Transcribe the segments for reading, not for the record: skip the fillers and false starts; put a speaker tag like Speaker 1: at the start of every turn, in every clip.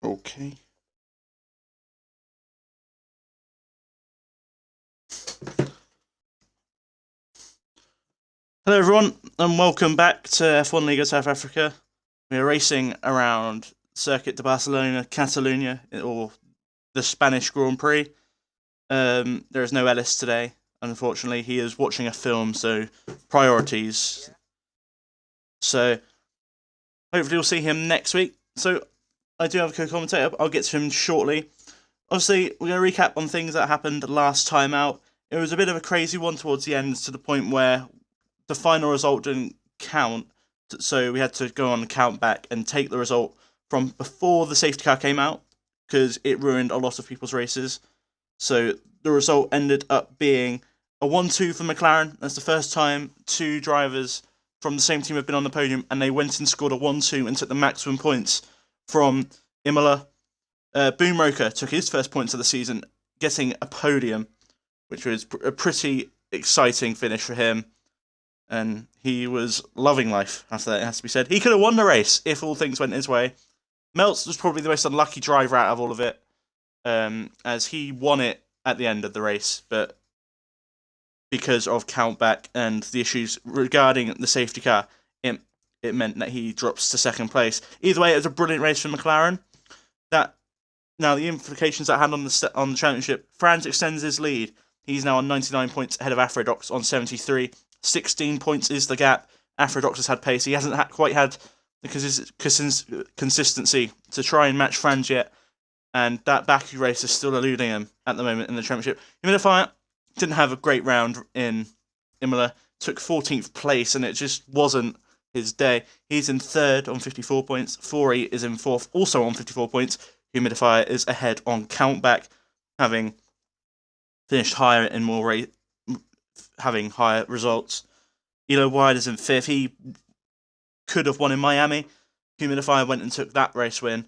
Speaker 1: Okay. Hello, everyone, and welcome back to F1 Liga South Africa. We are racing around Circuit de Barcelona, Catalunya, or the Spanish Grand Prix. There is no Ellis today, unfortunately. He is watching a film, so priorities. So hopefully we'll see him next week. So I do have a co-commentator. I'll get to him shortly. Obviously, we're going to recap on things that happened last time out. It was a bit of a crazy one towards the end, to the point where the final result didn't count, so we had to go on count back and take the result from before the safety car came out, because it ruined a lot of people's races. So the result ended up being a 1-2 for McLaren. That's the first time two drivers from the same team have been on the podium, and they went and scored a 1-2 and took the maximum points from Imola. Boom Roker took his first points of the season, getting a podium, which was a pretty exciting finish for him. And he was loving life after that, it has to be said. He could have won the race if all things went his way. Meltz was probably the most unlucky driver out of all of it, as he won it at the end of the race, but because of countback and the issues regarding the safety car, it meant that he drops to second place. Either way, it was a brilliant race for McLaren. Now, the implications that had on the championship, Franz extends his lead. He's now on 99 points ahead of Afrodox on 73. 16 points is the gap. Afrodox has had pace. He hasn't quite had the consistency to try and match Franz yet, and that Baku race is still eluding him at the moment in the championship. Humidifier didn't have a great round in Imola, took 14th place, and it just wasn't his day. He's in third on 54 points. Fori is in fourth, also on 54 points. Humidifier is ahead on countback, having finished higher in having higher results. Elo Wide is in fifth. He could have won in Miami. Humidifier went and took that race win,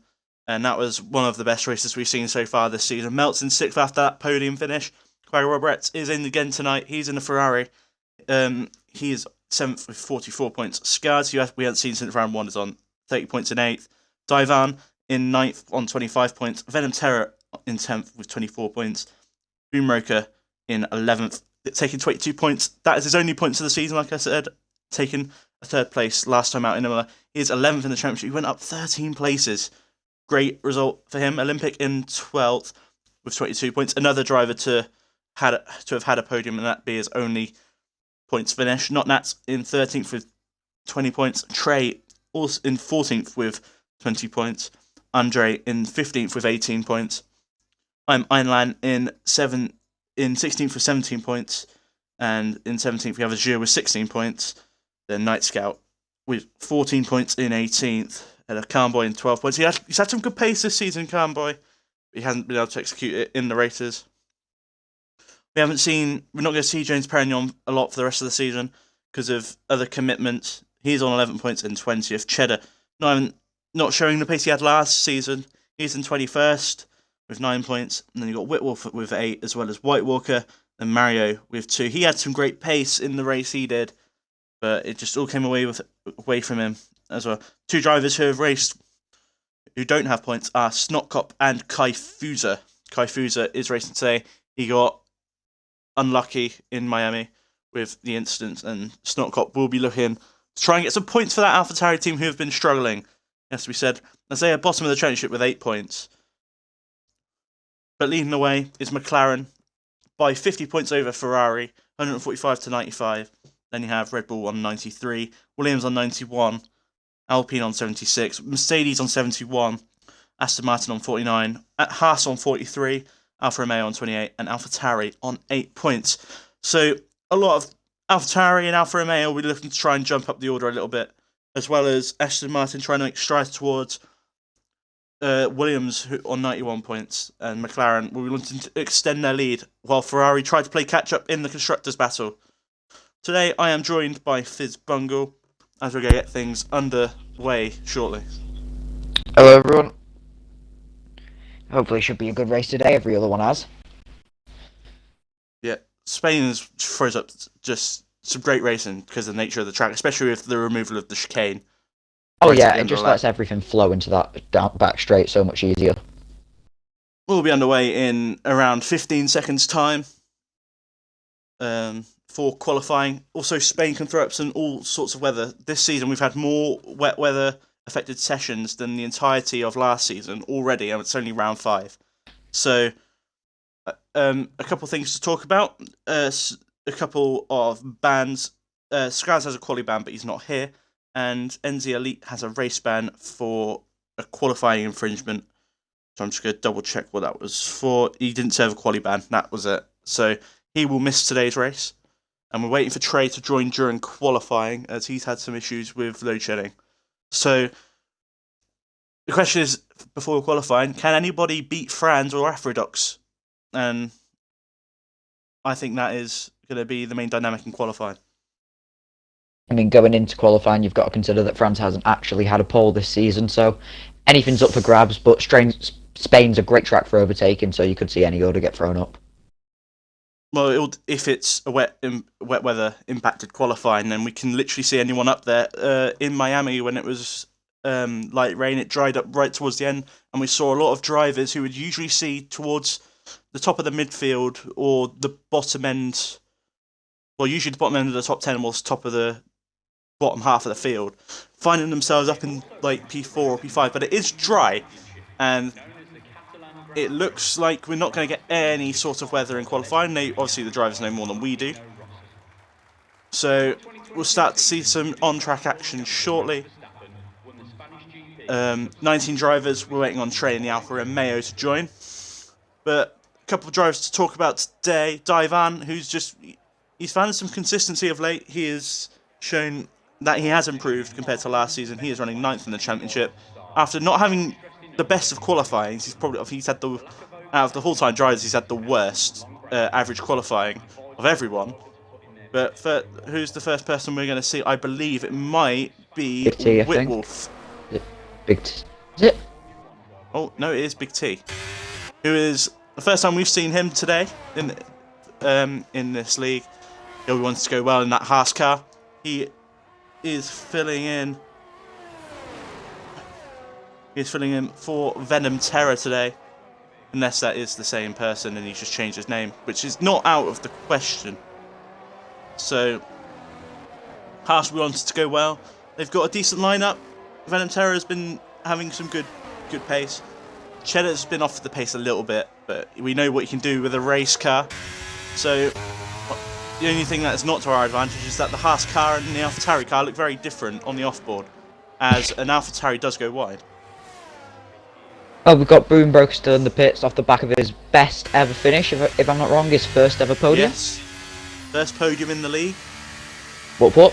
Speaker 1: and that was one of the best races we've seen so far this season. Meltz in sixth after that podium finish. Quagga Roberts is in again tonight. He's in a Ferrari. He is seventh with 44 points. Scars, who we haven't seen since round one, is on 30 points in eighth. Daivan in ninth on 25 points. Venom Terror in 10th with 24 points. Boomroker in 11th, taking 22 points. That is his only points of the season, like I said, taking a third place last time out in Imola. He is 11th in the championship. He went up 13 places. Great result for him. Olympic in 12th with 22 points. Another driver to have had a podium, and that be his only points finish. Not Nats in 13th with 20 points. Trey also in 14th with 20 points. Andre in 15th with 18 points. I'm Einlan in 16th with 17 points, and in 17th we have Azure with 16 points. Then Night Scout with 14 points in 18th, and a Carnboy in 12 points. He's had some good pace this season, Carnboy, but he hasn't been able to execute it in the races. We're not going to see James Perignon a lot for the rest of the season because of other commitments. He's on 11 points in 20th. Cheddar not showing the pace he had last season. He's in 21st with 9 points. And then you've got Whitwolf with 8, as well as White Walker and Mario with 2. He had some great pace in the race he did, but it just all came away from him as well. Two drivers who have raced who don't have points are Snotkop and Kai Fuser. Kai Fuser is racing today. He got unlucky in Miami with the incident, and Snotkop will be looking to try and get some points for that AlphaTauri team who have been struggling. As we said, as they are bottom of the championship with 8 points. But leading the way is McLaren by 50 points over Ferrari, 145 to 95. Then you have Red Bull on 93, Williams on 91, Alpine on 76, Mercedes on 71, Aston Martin on 49, Haas on 43, Alfa Romeo on 28, and AlphaTauri on 8 points. So a lot of AlphaTauri and Alfa Romeo will be looking to try and jump up the order a little bit, as well as Aston Martin trying to make strides towards Williams on 91 points, and McLaren will be looking to extend their lead, while Ferrari try to play catch-up in the Constructors' battle. Today I am joined by Fizz Bungle, as we're going to get things underway shortly.
Speaker 2: Hello everyone. Hopefully it should be a good race today, every other one has.
Speaker 1: Yeah, Spain throws up just some great racing because of the nature of the track, especially with the removal of the chicane.
Speaker 2: Oh
Speaker 1: right at
Speaker 2: yeah,
Speaker 1: the
Speaker 2: it
Speaker 1: end of
Speaker 2: just
Speaker 1: the lap.
Speaker 2: lets everything flow into that back straight so much easier.
Speaker 1: We'll be underway in around 15 seconds time for qualifying. Also, Spain can throw up some all sorts of weather. This season we've had more wet weather affected sessions than the entirety of last season already, and it's only round 5. So a couple of things to talk about. A couple of bans. Skaz has a quali ban, but he's not here. And NZ Elite has a race ban for a qualifying infringement. So I'm just going to double check what that was for. He didn't serve a quali ban. That was it. So he will miss today's race. And we're waiting for Trey to join during qualifying, as he's had some issues with load shedding. So the question is, before qualifying, can anybody beat Franz or Afrodox? And I think that is going to be the main dynamic in qualifying.
Speaker 2: I mean, going into qualifying, you've got to consider that France hasn't actually had a pole this season, so anything's up for grabs, but Spain's a great track for overtaking, so you could see any order get thrown up.
Speaker 1: Well, if it's a wet weather impacted qualifying, then we can literally see anyone up there. In Miami, when it was light rain, it dried up right towards the end, and we saw a lot of drivers who would usually see towards the top of the midfield or the bottom end. Well, usually the bottom end of the top 10 was top of the bottom half of the field, finding themselves up in like P4 or P5, but it is dry, and it looks like we're not going to get any sort of weather in qualifying. Obviously, the drivers know more than we do. So we'll start to see some on-track action shortly. 19 drivers, we're waiting on Trey in the Alfa Romeo to join. But a couple of drivers to talk about today. Daivan, he's found some consistency of late. He has shown that he has improved compared to last season. He is running 9th in the championship. After not having the best of qualifying, he's had out of the whole-time drivers, he's had the worst average qualifying of everyone. But who's the first person we're going to see? I believe it might be
Speaker 2: Big T, I
Speaker 1: Whitwolf.
Speaker 2: think. Big T. Is it?
Speaker 1: Oh, no, it is Big T. Who is the first time we've seen him today in this league. He wants to go well in that Haas car. He is filling in. He's filling in for Venom Terror today. Unless that is the same person and he's just changed his name, which is not out of the question. So, Haas wants to go well. They've got a decent lineup. Venom Terror has been having some good pace. Cheddar's been off the pace a little bit, but we know what he can do with a race car. So, the only thing that is not to our advantage is that the Haas car and the AlphaTauri car look very different on the offboard, as an AlphaTauri does go wide.
Speaker 2: Oh, we've got Boombroker still in the pits off the back of his best ever finish, if I'm not wrong, his first ever podium.
Speaker 1: Yes, first podium in the league.
Speaker 2: Whoop.
Speaker 1: Yeah.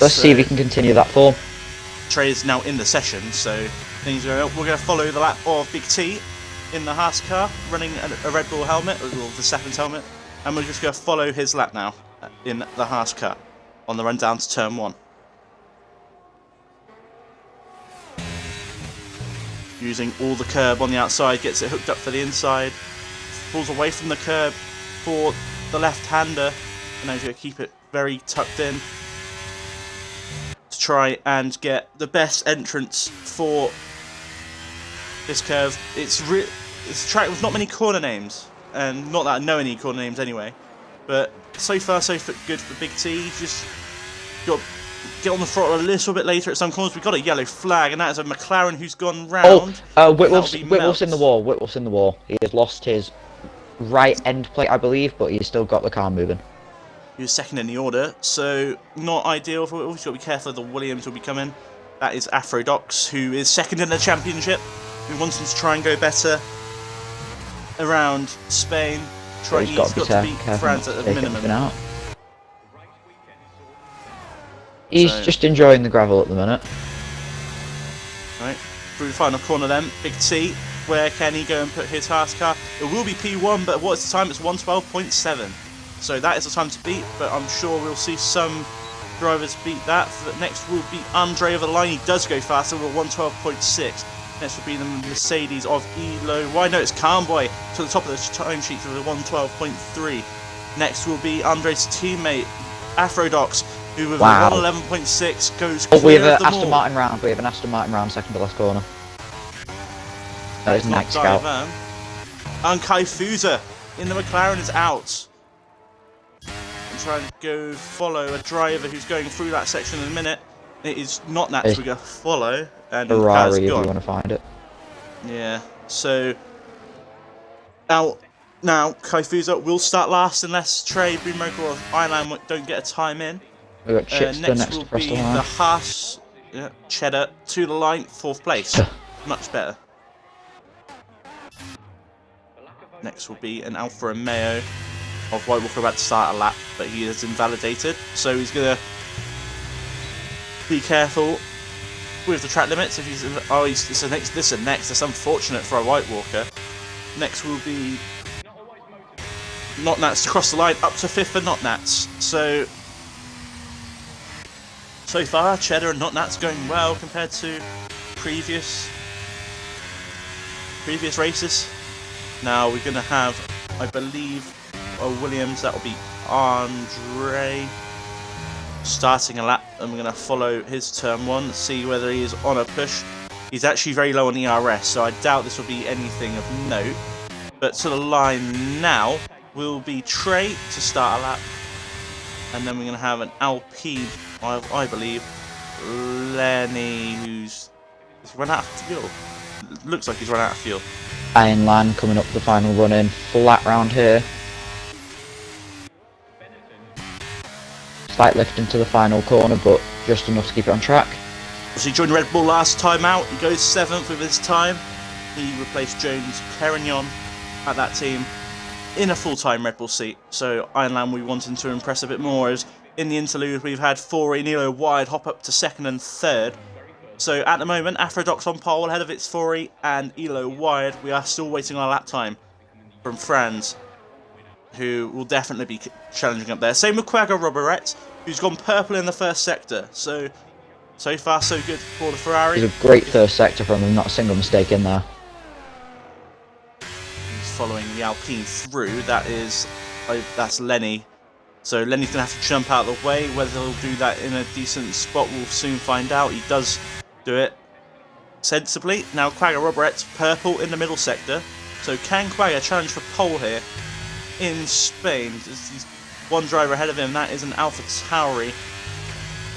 Speaker 2: Let's see if he can continue that form.
Speaker 1: Trey is now in the session, so things are. We're going to follow the lap of Big T in the Haas car, running a Red Bull helmet, or the Verstappen's helmet, and we're just going to follow his lap now in the Haas car on the run down to turn 1. Using all the curb on the outside, gets it hooked up for the inside, pulls away from the curb for the left-hander, and now he's going to keep it very tucked in to try and get the best entrance for this curve. It's a track with not many corner names, and not that I know any corner names anyway, but so far so good for Big T. Just got to get on the throttle a little bit later at some corners. We've got a yellow flag, and that is a McLaren who's gone round.
Speaker 2: Whitwolf's in the wall. Whitwolf's in the wall. He has lost his right end plate, I believe, but he's still got the car moving.
Speaker 1: He was second in the order, so not ideal for Whitwolf. You've got to be careful, the Williams will be coming. That is Afrodox, who is second in the championship. We want him to try and go better around Spain. He's got to beat France at the minimum.
Speaker 2: He's just enjoying the gravel at the minute.
Speaker 1: Right, through the final corner then, Big T. Where can he go and put his Haas car? It will be P1, but what's the time? It's 1:12.7. So that is the time to beat, but I'm sure we'll see some drivers beat that. Next will be Andre over the line. He does go faster with 1:12.6. Next will be the Mercedes of Elo. Why no, it's Calmboy to the top of the timesheet for the 1:12.3. Next will be Andre's teammate Afrodox who with
Speaker 2: Wow.
Speaker 1: a 111.6 goes
Speaker 2: Oh, we
Speaker 1: clear
Speaker 2: have
Speaker 1: of
Speaker 2: an
Speaker 1: them
Speaker 2: Aston
Speaker 1: all.
Speaker 2: Martin round. We have an Aston Martin round, second to last corner. That is Night Scout.
Speaker 1: And Kaifusa in the McLaren is out. And trying to go follow a driver who's going through that section in a minute. It is not Nats we go follow, and the car's
Speaker 2: Ferrari, if
Speaker 1: gone.
Speaker 2: you want to find it.
Speaker 1: Yeah, so now Kaifusa will start last unless Trey, Boomroker, or Ireland don't get a time in.
Speaker 2: We've got Chipster
Speaker 1: Next will
Speaker 2: across
Speaker 1: be
Speaker 2: the line.
Speaker 1: the Haas, Cheddar to the line, 4th place. Much better. Next will be an Alfa Romeo of White Walker about to start a lap, but he is invalidated, so he's gonna be careful with the track limits. If he's this is next. That's unfortunate for a White Walker. Next will be Not Nats to cross the line up to 5th for Not Nats. So far, Cheddar and Not Nats going well compared to previous races. Now we're going to have, I believe, Williams. That will be Andre starting a lap, and we're going to follow his turn 1, see whether he is on a push. He's actually very low on ERS, so I doubt this will be anything of note. But to the line now will be Trey to start a lap, and then we're going to have an Alpine, I believe, Lenny, who's run out of fuel. Looks like he's run out of fuel.
Speaker 2: Ironland coming up the final run in, flat round here. Slight lift into the final corner, but just enough to keep it on track.
Speaker 1: So he joined Red Bull last time out. He goes 7th with his time. He replaced Jones Perignon at that team in a full-time Red Bull seat. So Ironland, we wanted to impress a bit more, as in the interlude we've had Fori, Nilo Wide hop up to 2nd and 3rd. So at the moment, Afrodox on pole ahead of its Fori and Elo Wide. We are still waiting on a lap time from Franz, who will definitely be challenging up there. Same with Quagga Robert, who's gone purple in the first sector. So far so good for the Ferrari.
Speaker 2: It's a great first sector from him, not a single mistake in there.
Speaker 1: He's following the Alpine through. That's Lenny. So Lenny's going to have to jump out of the way. Whether he'll do that in a decent spot, we'll soon find out. He does do it sensibly. Now Quagga Robert, purple in the middle sector. So can Quagga challenge for pole here in Spain? There's one driver ahead of him. That is an Alpha Tauri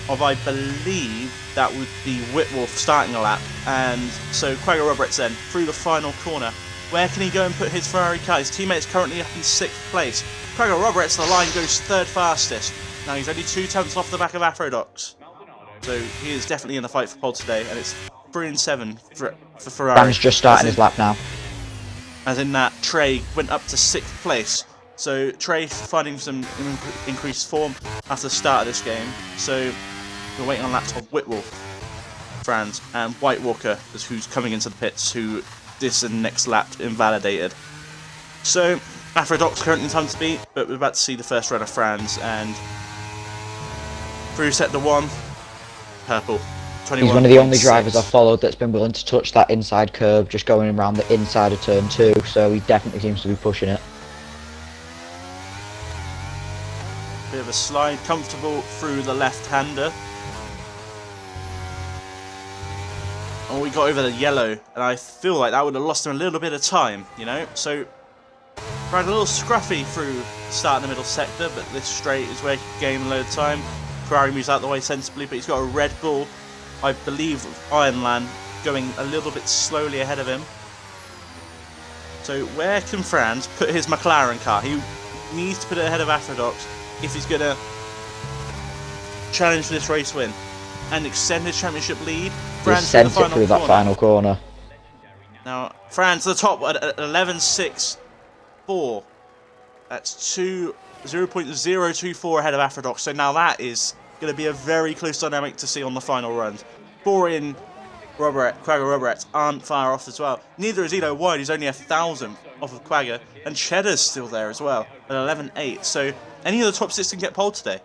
Speaker 1: of, I believe, that would be Whitwolf starting a lap. And so Quagga Roberts then through the final corner. Where can he go and put his Ferrari car? His teammate's currently up in 6th place. Quagga Roberts, the line, goes 3rd fastest. Now he's only 2 tenths off the back of Afrodox. So he is definitely in the fight for pole today, and it's 3 and 7 for Ferrari.
Speaker 2: Ram's just starting his lap now.
Speaker 1: As in that, Trey went up to 6th place. So Trey finding some increased form after the start of this game. So we're waiting on laps of Whitwolf, Franz, and White Walker, who's coming into the pits, who this and next lap invalidated. So Afrodox currently in time to beat, but we're about to see the first run of Franz, and through sector 1, purple.
Speaker 2: He's one of the only drivers I've followed that's been willing to touch that inside curb, just going around the inside of turn 2, so he definitely seems to be pushing it.
Speaker 1: Bit of a slide, comfortable through the left-hander. And we got over the yellow, and I feel like that would have lost him a little bit of time, you know? So, ran a little scruffy through start in the middle sector, but this straight is where he can gain a load of time. Ferrari moves out the way sensibly, but he's got a Red Bull, I believe, Ironland, going a little bit slowly ahead of him. So where can Franz put his McLaren car? He needs to put it ahead of Afrodox if he's going to challenge for this race win and extend his championship lead.
Speaker 2: He sent it through that final corner.
Speaker 1: Now, Franz to the top at 11.64. That's 0.024 ahead of Afrodox. So now that is going to be a very close dynamic to see on the final runs. Bori and Quagga Robert aren't far off as well. Neither is Elo Wide, he's only 1,000 off of Quagga. And Cheddar's still there as well at 11.8. So any of the top 6 can get pole today.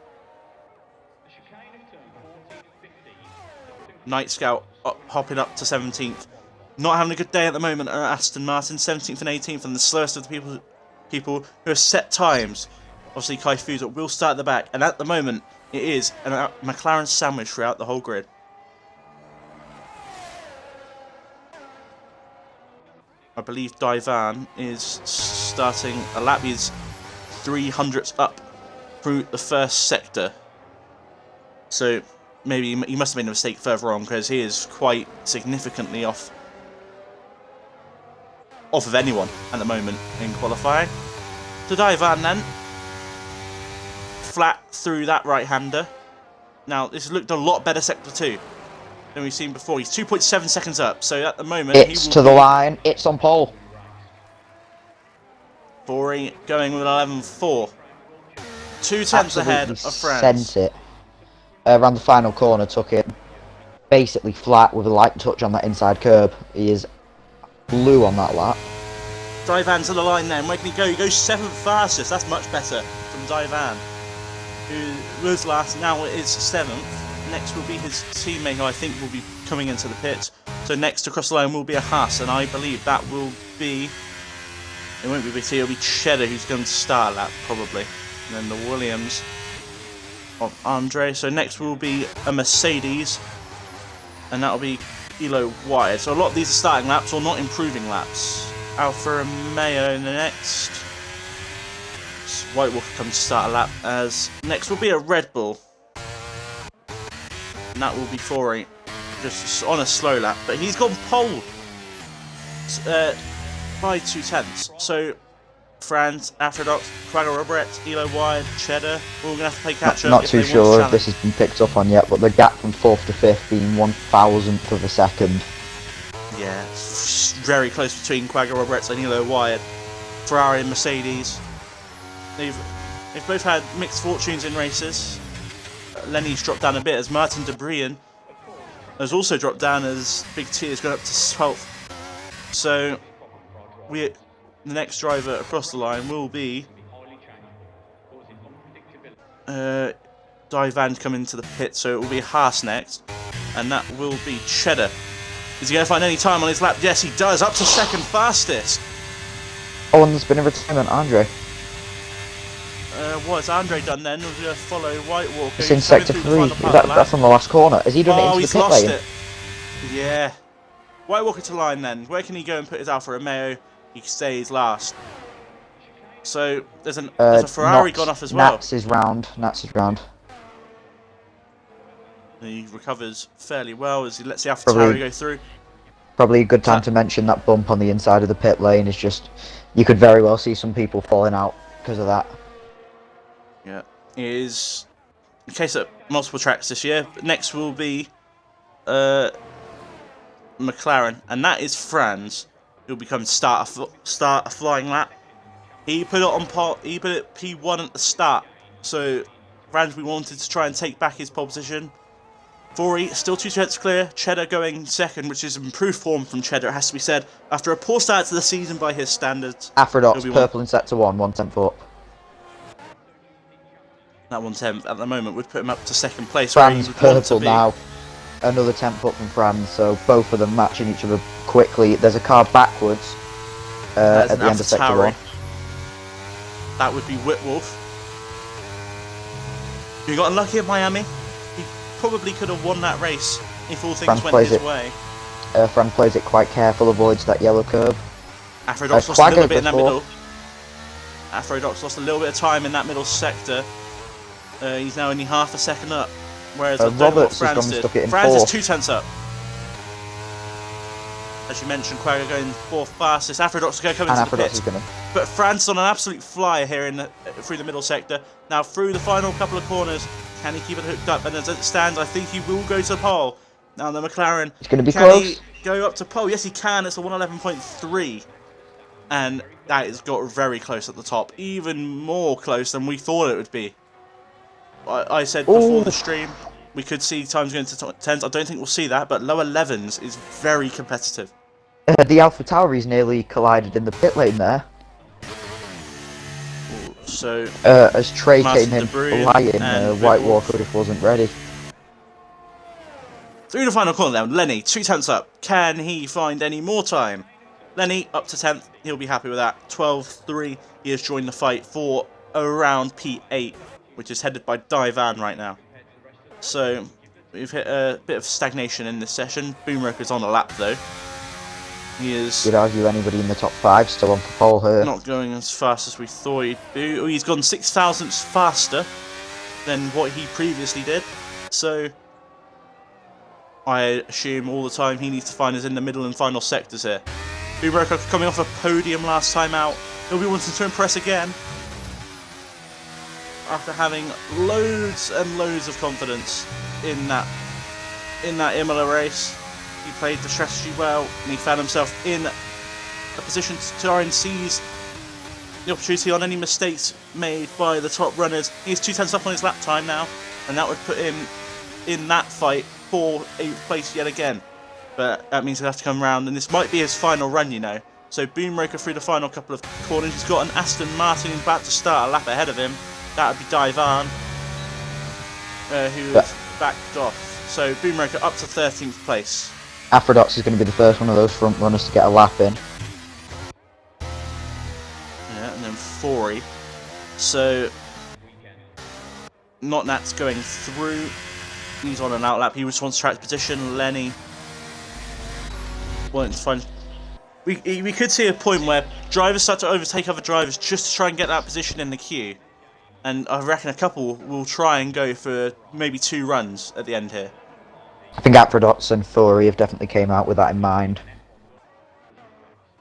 Speaker 1: Night Scout hopping up to 17th. Not having a good day at the moment are Aston Martin, 17th and 18th, and the slowest of the people who have set times. Obviously, Kaifusa will start at the back, and at the moment, It is a McLaren sandwich throughout the whole grid. I believe Daivan is starting a lap. He's 300ths up through the first sector. So maybe he must have made a mistake further on, because he is quite significantly off of anyone at the moment in qualifying. To Daivan then. Flat through that right-hander. Now, this looked a lot better sector 2 than we've seen before. He's 2.7 seconds up, so at the moment
Speaker 2: It's to the line, it's on pole.
Speaker 1: Bori going with 11.4. 2/10 ahead of France.
Speaker 2: Sent it. Around the final corner, took it basically flat with a light touch on that inside curb. He is blue on that lap.
Speaker 1: Daivan to the line then. Where can he go? He goes 7th fastest. That's much better from Daivan, who was last. Now it is 7th. Next will be his teammate, who I think will be coming into the pits. So next across the line will be a Haas, and I believe that will be... It won't be BT, it'll be Cheddar who's going to start that, probably. And then the Williams of Andre. So next will be a Mercedes, and that'll be Elo Wide. So a lot of these are starting laps or not improving laps. Alfa Romeo in the next. White Wolf comes to start a lap. As next will be a Red Bull, and that will be Fori, just on a slow lap. But he's gone pole by 2/10. So Franz, Aphrodite, Quagga Robert, Elo Wide, Cheddar, we're all going to have to play catch up.
Speaker 2: Not too sure if this has been picked up on yet, but the gap from 4th to 5th being 1,000th of a second.
Speaker 1: Yeah, it's very close between Quagga Roberts and Elo Wide. Ferrari and Mercedes. They've both had mixed fortunes in races. Lenny's dropped down a bit, as Martin de Brien has also dropped down, as Big T has gone up to 12th. So the next driver across the line will be Daivan coming to the pit, so it will be Haas next, and that will be Cheddar. Is he going to find any time on his lap? Yes, he does, up to 2nd fastest.
Speaker 2: Oh, and there's been a retirement, Andre.
Speaker 1: What's Andre done then? We're going to follow White Walker.
Speaker 2: It's in sector 3. That's on the last corner. Has he done it into the pit lane?
Speaker 1: It. Yeah. White Walker to line then. Where can he go and put his Alfa Romeo? He stays last. So there's a Ferrari gone off as well.
Speaker 2: Nats is round.
Speaker 1: He recovers fairly well as he lets the AlphaTauri go through.
Speaker 2: Probably a good time to mention that bump on the inside of the pit lane is just... You could very well see some people falling out because of that.
Speaker 1: Yeah. It is the case at multiple tracks this year. Next will be McLaren, and that is Franz, who'll become start a flying lap. He put it on pole. He put it P1 at the start. So Franz, we wanted to try and take back his pole position. Fori still 2/10 clear. Cheddar going 2nd, which is improved form from Cheddar, it has to be said. After a poor start to the season by his standards.
Speaker 2: Aphrodite's purple in sector 1, 1/10 up.
Speaker 1: That 1/10 at the moment would put him up to 2nd place.
Speaker 2: Franz purple now. Another 10th up from Franz, so both of them matching each other quickly. There's a car backwards at the end of sector 1.
Speaker 1: That would be Whitwolf. He got unlucky at Miami. He probably could have won that race if all things went his way.
Speaker 2: Franz plays it quite careful, avoids that yellow curb.
Speaker 1: Aphrodite lost a little bit in that middle. Aphrodite lost a little bit of time in that middle sector. He's now only half a second up. Whereas
Speaker 2: Roberts has gone and stuck it in 4th.
Speaker 1: Franz is 2/10 up. As you mentioned, Quagga going 4th fastest. Aphrodite's going to come into the pit. But Franz on an absolute flyer here through the middle sector. Now through the final couple of corners, can he keep it hooked up? And as it stands, I think he will go to pole. Now the McLaren,
Speaker 2: it's going to be close.
Speaker 1: Can he go up to pole? Yes, he can. It's a 111.3. And that has got very close at the top. Even more close than we thought it would be. I said before the stream, we could see times going to 10s. I don't think we'll see that, but lower 11s is very competitive.
Speaker 2: The AlphaTauri's nearly collided in the pit lane there.
Speaker 1: So
Speaker 2: as Trey
Speaker 1: Martin
Speaker 2: came in flying, White Walker just wasn't ready.
Speaker 1: Through the final corner now, Lenny, 2/10 up. Can he find any more time? Lenny up to 10th. He'll be happy with that. 12.3. He has joined the fight for around P8. which is headed by Divan right now. So we've hit a bit of stagnation in this session. Boomroker's on a lap though. He is...
Speaker 2: You'd argue anybody in the top 5 still on for pole here.
Speaker 1: Not going as fast as we thought he'd be. Oh, he's gone 6 thousandths faster than what he previously did. So I assume all the time he needs to find us in the middle and final sectors here. Boomroker coming off a podium last time out. He'll be wanting to impress again. After having loads and loads of confidence in that Imola race. He played the strategy well, and he found himself in a position to try and seize the opportunity on any mistakes made by the top runners. He's 2/10 up on his lap time now, and that would put him in that fight for 8th place yet again. But that means he'll have to come round, and this might be his final run, you know. So Boomroker through the final couple of corners. He's got an Aston Martin about to start a lap ahead of him. That would be Divan, who is backed off. So Boomroker up to 13th place.
Speaker 2: Aphrodite is going to be the first one of those front runners to get a lap in.
Speaker 1: Yeah, and then Fori. So Notnat's going through. He's on an outlap. He just wants to track position. Lenny wants to find. We could see a point where drivers start to overtake other drivers just to try and get that position in the queue. And I reckon a couple will try and go for maybe 2 runs at the end here.
Speaker 2: I think Aphrodite and Fori have definitely came out with that in mind.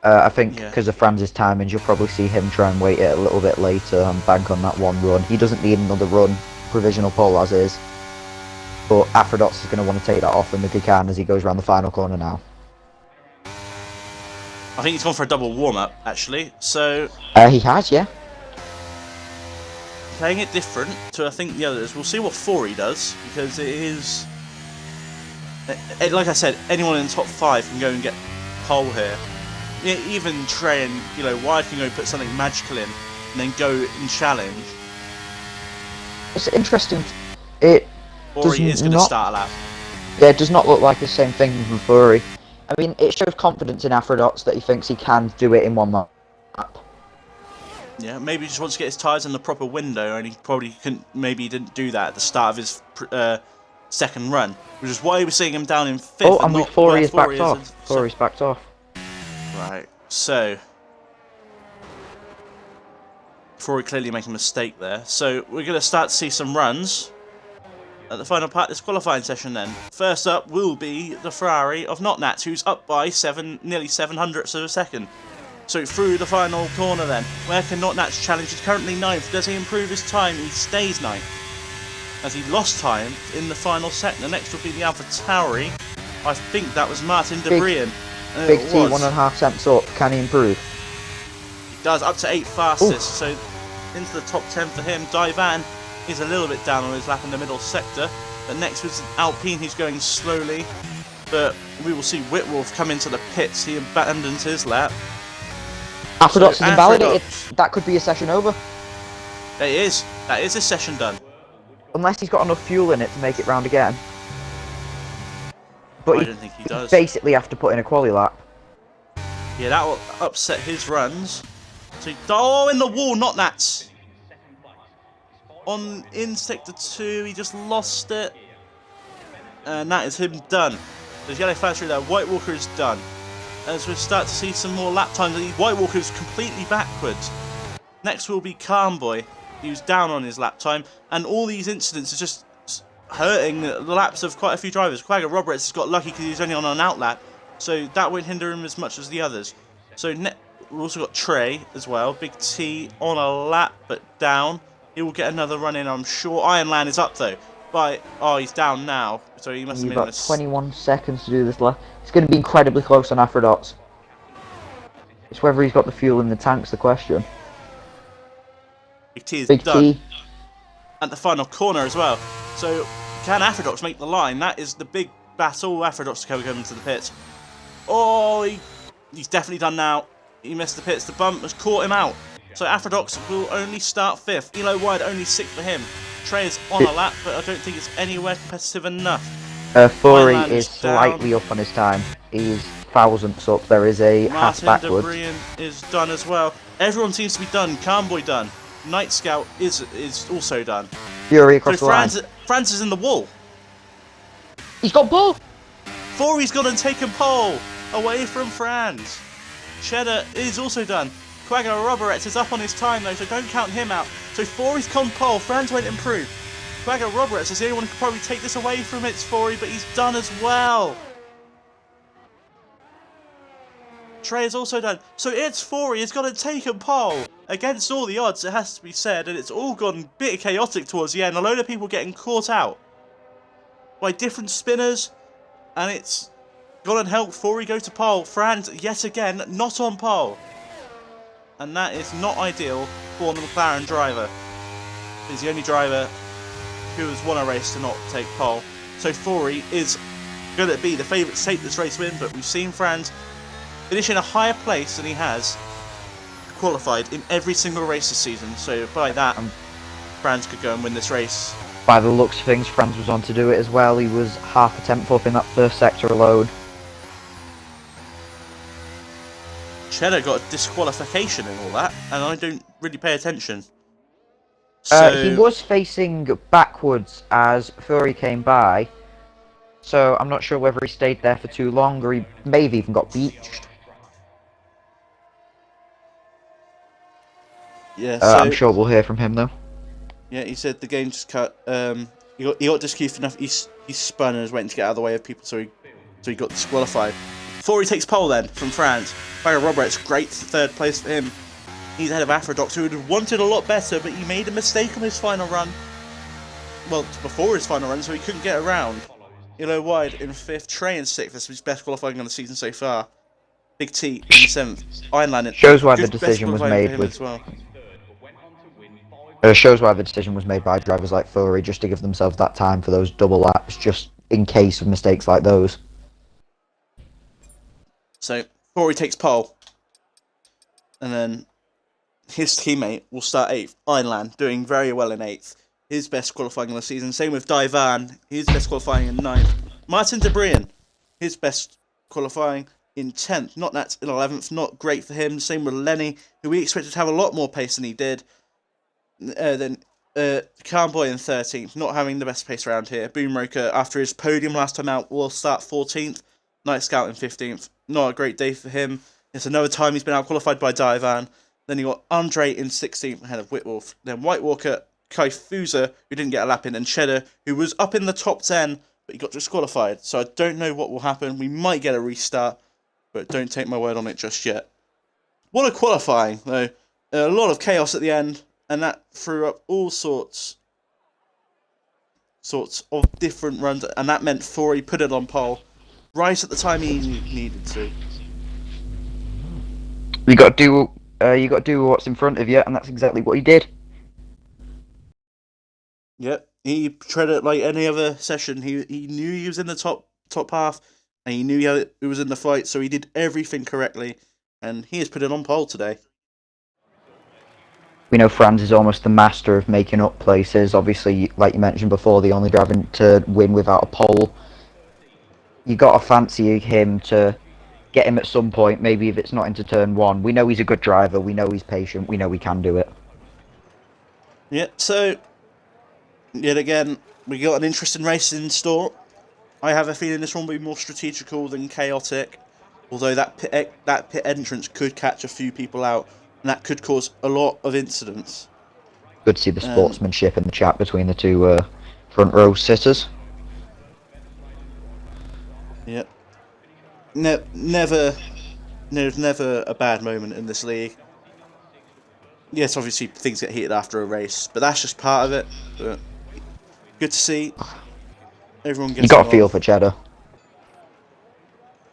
Speaker 2: I think because of Franz's timings, you'll probably see him try and wait it a little bit later and bank on that one run. He doesn't need another run, provisional pole as is. But Aphrodite is going to want to take that off him if he can as he goes around the final corner now.
Speaker 1: I think he's gone for a double warm-up, actually. So
Speaker 2: He has, yeah.
Speaker 1: playing it different to, I think, the others. We'll see what Fori does, because it is... Like I said, anyone in the top 5 can go and get pole here. Yeah, even Trey and Wyatt can go put something magical in, and then go and challenge.
Speaker 2: It's interesting. It
Speaker 1: Fori is going to start a lap.
Speaker 2: Yeah, it does not look like the same thing from Fori. I mean, it shows confidence in Aphrodite that he thinks he can do it in one lap.
Speaker 1: Yeah, maybe he just wants to get his tyres in the proper window, and he probably couldn't. Maybe he didn't do that at the start of his second run, which is why we're seeing him down in 5th.
Speaker 2: Oh, and Fori is backed off. Fori's backed off.
Speaker 1: Right, so Fori clearly making a mistake there. So we're going to start to see some runs at the final part of this qualifying session then. First up will be the Ferrari of Notnat, who's up by nearly 700ths of a second. So through the final corner then, where can Notnat's challenge? He's currently 9th. Does he improve his time? He stays 9th. As he lost time in the final sector. Next will be the AlphaTauri. I think that was Martin De Brien.
Speaker 2: Big T, 1.5 cents up. Can he improve?
Speaker 1: He does, up to 8th fastest. So into the top 10 for him. Divan is a little bit down on his lap in the middle sector. But next was Alpine, who's going slowly. But we will see Whitwolf come into the pits. He abandons his lap.
Speaker 2: Aphrodite is invalidated. That could be a session over.
Speaker 1: That is a session done.
Speaker 2: Unless he's got enough fuel in it to make it round again. But
Speaker 1: I don't think he does.
Speaker 2: Basically have to put in a quali lap.
Speaker 1: Yeah, that will upset his runs. So in the wall, Notnats. In sector 2, he just lost it. And that is him done. There's yellow flash through there. White Walker is done. As we start to see some more lap times, White Walker is completely backwards. Next will be Calmboy, who's down on his lap time, and all these incidents are just hurting the laps of quite a few drivers. Quagga Roberts has got lucky because he was only on an outlap, so that won't hinder him as much as the others. So we've also got Trey as well. Big T on a lap, but down. He will get another run in, I'm sure. Ironland is up though. He's down now, so he must have been...
Speaker 2: You've got 21 seconds to do this lap. It's going to be incredibly close on Aphrodite. It's whether he's got the fuel in the tank's the question.
Speaker 1: Big T is
Speaker 2: Big
Speaker 1: done.
Speaker 2: T.
Speaker 1: At the final corner as well. So can Aphrodite make the line? That is the big battle. Aphrodite come into the pits. Oh, he's definitely done now. He missed the pits. The bump has caught him out. So Aphrodite will only start 5th. Elo Wide only 6th for him. Trey is on a lap, but I don't think it's anywhere competitive enough.
Speaker 2: Fori is slightly up on his time. He's thousandths up. There is a half
Speaker 1: Martin
Speaker 2: backwards.
Speaker 1: De Brien is done as well. Everyone seems to be done. Calmboy done. Night Scout is also done.
Speaker 2: Fury
Speaker 1: So
Speaker 2: across the line.
Speaker 1: Franz is in the wall.
Speaker 2: He's got pole!
Speaker 1: Forey's gone and taken pole away from Franz. Cheddar is also done. Quagga Roberts is up on his time though, so don't count him out. So Forey's gone pole, Franz won't improve. Quagga Roberts is the only one who could probably take this away from it's Forey, but he's done as well. Trey is also done. So it's Forey is going to take a pole. Against all the odds, it has to be said, and it's all gone a bit chaotic towards the end. A load of people getting caught out by different spinners, and it's gone and helped Forey go to pole. Franz, yet again, not on pole. And that is not ideal for the McLaren driver. He's the only driver who has won a race to not take pole. So Forey is going to be the favourite to take this race win, but we've seen Franz finish in a higher place than he has qualified in every single race this season. So by that, Franz could go and win this race.
Speaker 2: By the looks of things, Franz was on to do it as well. He was half a tenth up in that first sector alone.
Speaker 1: Cheddar got a disqualification and all that, and I don't really pay attention. So
Speaker 2: He was facing backwards as Fury came by, so I'm not sure whether he stayed there for too long or he may have even got beached.
Speaker 1: yeah, so
Speaker 2: I'm sure we'll hear from him though.
Speaker 1: yeah, he said the game just cut. He got disqualified enough. He spun and was waiting to get out of the way of people, so he got disqualified. Before he takes pole then from France, Quagga Roberts, great third place for him. He's ahead of Afrodox, who would have wanted a lot better, but he made a mistake on his final run. Well, before his final run, so he couldn't get around. Yellow Wide in 5th, Trey in 6th. This was his best qualifying on the season so far. Big T in 7th. Ironland in
Speaker 2: Shows why the decision was made with.
Speaker 1: well.
Speaker 2: Shows why the decision was made by drivers like Fury, just to give themselves that time for those double laps, just in case of mistakes like those.
Speaker 1: So Fury takes pole, and then his teammate will start 8th. Ironland doing very well in 8th. His best qualifying of the season. Same with Daivan, his best qualifying in 9th. Martin de Brien, his best qualifying in 10th. Not that in 11th, not great for him. Same with Lenny, who we expected to have a lot more pace than he did. Then Carnboy in 13th, not having the best pace around here. Boomroker, after his podium last time out, will start 14th. Night Scout in 15th. Not a great day for him. It's another time he's been out-qualified by Daivan. Then you got Andre in 16th ahead of Whitwolf. Then White Walker, Kaifusa, who didn't get a lap in, and Cheddar, who was up in the top 10, but he got disqualified. So I don't know what will happen. We might get a restart, but don't take my word on it just yet. What a qualifying, though. A lot of chaos at the end, and that threw up all sorts of different runs, and that meant Forey put it on pole right at the time he needed to.
Speaker 2: You got to do what's in front of you, and that's exactly what he did.
Speaker 1: Yep, he treated it like any other session. He knew he was in the top half, and he knew he was in the fight, so he did everything correctly, and he has put it on pole today.
Speaker 2: We know Franz is almost the master of making up places. Obviously, like you mentioned before, the only driver to win without a pole. You got to fancy him to get him at some point, maybe if it's not into turn 1. We know he's a good driver, we know he's patient, we know he can do it.
Speaker 1: Yep, so yet again, we got an interesting race in store. I have a feeling this one will be more strategical than chaotic, although that pit entrance could catch a few people out, and that could cause a lot of incidents.
Speaker 2: Good to see the sportsmanship in the chat between the two front row sitters.
Speaker 1: Yep. Never a bad moment in this league. Yes, obviously things get heated after a race, but that's just part of it. But good to see everyone gets.
Speaker 2: You got a feel for Cheddar.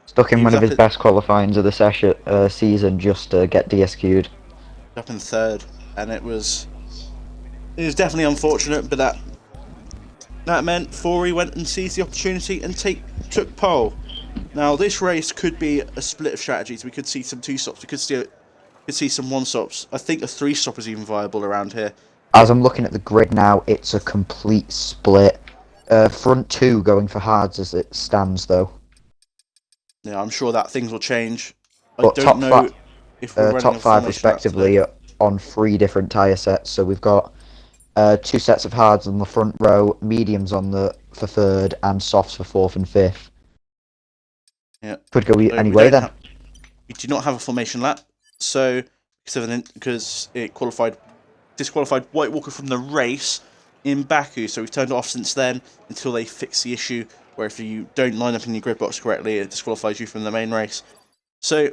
Speaker 2: Stuck in one of his best qualifyings of the season just to get DSQ'd.
Speaker 1: Up in 3rd, and it was definitely unfortunate, but that meant Forey went and seized the opportunity and took pole. Now this race could be a split of strategies. We could see some 2-stops. We could see some 1-stops. I think a 3-stop is even viable around here.
Speaker 2: As I'm looking at the grid now, it's a complete split. Front 2 going for hards as it stands, though.
Speaker 1: Yeah, I'm sure that things will change.
Speaker 2: But
Speaker 1: I don't know if we're running
Speaker 2: top
Speaker 1: a
Speaker 2: 5
Speaker 1: full race track
Speaker 2: respectively
Speaker 1: today.
Speaker 2: on 3 different tyre sets. So we've got 2 sets of hards on the front row, mediums on for third, and softs for fourth and fifth.
Speaker 1: Yeah.
Speaker 2: Could go any way then.
Speaker 1: We do not have a formation lap, so because it disqualified White Walker from the race in Baku, so we've turned it off since then until they fix the issue where if you don't line up in your grid box correctly, it disqualifies you from the main race. So,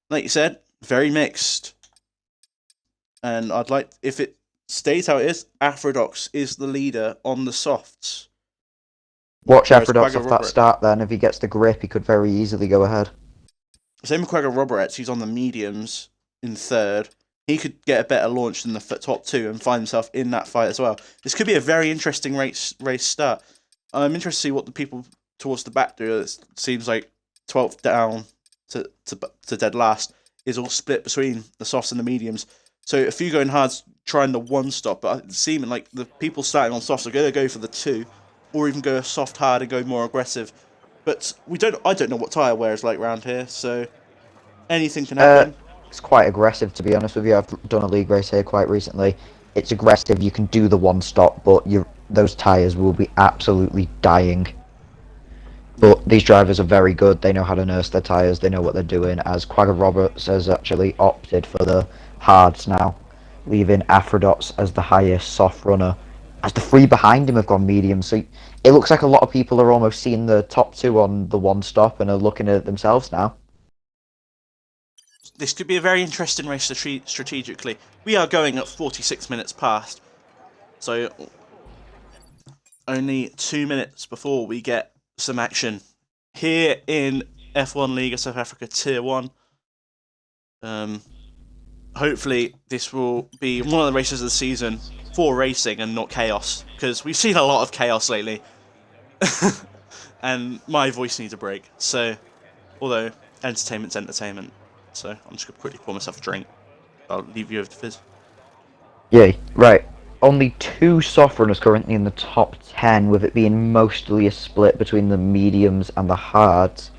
Speaker 1: like you said, very mixed. And I'd like, if it stays how it is, Aphrodox is the leader on the softs.
Speaker 2: Watch Aphrodox off that start then. If he gets the grip, he could very easily go ahead.
Speaker 1: Same with Quagga Roberts, he's on the mediums in third. He could get a better launch than the top 2 and find himself in that fight as well. This could be a very interesting race start. I'm interested to see what the people towards the back do. It seems like 12th down to dead last is all split between the softs and the mediums. So a few going hard's trying the 1 stop, but it's seeming like the people starting on softs are going to go for the 2, or even go soft hard and go more aggressive. But I don't know what tyre wear is like around here, so anything can happen.
Speaker 2: It's quite aggressive, to be honest with you. I've done a league race here quite recently. It's aggressive. You can do the 1 stop, but those tyres will be absolutely dying. But these drivers are very good. They know how to nurse their tyres. They know what they're doing. As Quagga Roberts has actually opted for the hards now, leaving Aphrodox as the highest soft runner. As the 3 behind him have gone medium, so it looks like a lot of people are almost seeing the top 2 on the 1 stop and are looking at it themselves now.
Speaker 1: This could be a very interesting race strategically. We are going at 46 minutes past, so only 2 minutes before we get some action here in F1 League of South Africa Tier 1. Hopefully this will be one of the races of the season for racing and not chaos, because we've seen a lot of chaos lately. And my voice needs a break, so although entertainment's entertainment. So I'm just going to quickly pour myself a drink. I'll leave you over to Fizz.
Speaker 2: Yeah, right. Only 2 soft runners currently in the top 10, with it being mostly a split between the mediums and the hards.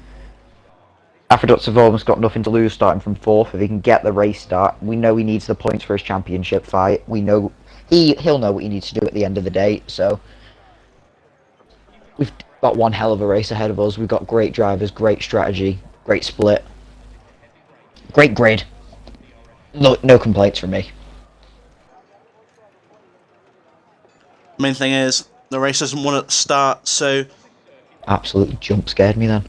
Speaker 2: Aphrodox have almost got nothing to lose starting from 4th if he can get the race start. We know he needs the points for his championship fight. We know he'll know what he needs to do at the end of the day, so we've got one hell of a race ahead of us. We've got great drivers, great strategy, great split. Great grid. No complaints from me.
Speaker 1: Main thing is, the race doesn't want to start, so...
Speaker 2: Absolutely jump scared me then.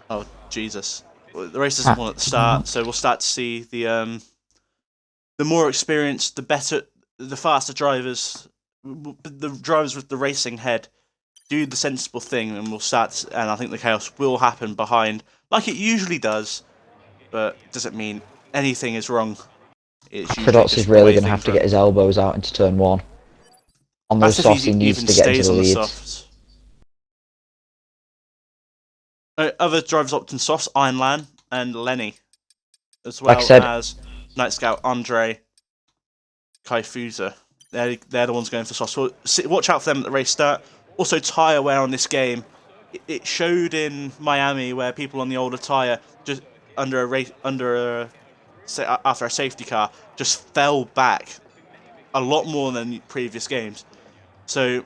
Speaker 1: Oh, Jesus. The race doesn't want to start, so we'll start to see the more experienced, the faster drivers, the drivers with the racing head, do the sensible thing, and and I think the chaos will happen like it usually does. But doesn't mean anything is wrong.
Speaker 2: Aphrodox is really going to have to get his elbows out into turn 1. On those softs, he needs to get into the leads.
Speaker 1: Other drivers opting softs, Ironlan and Lenny, as well as Night Scout Andre Kaifusa. They're the ones going for softs. So watch out for them at the race start. Also, tyre wear on this game. It showed in Miami where people on the older tyre just after a safety car just fell back a lot more than previous games. So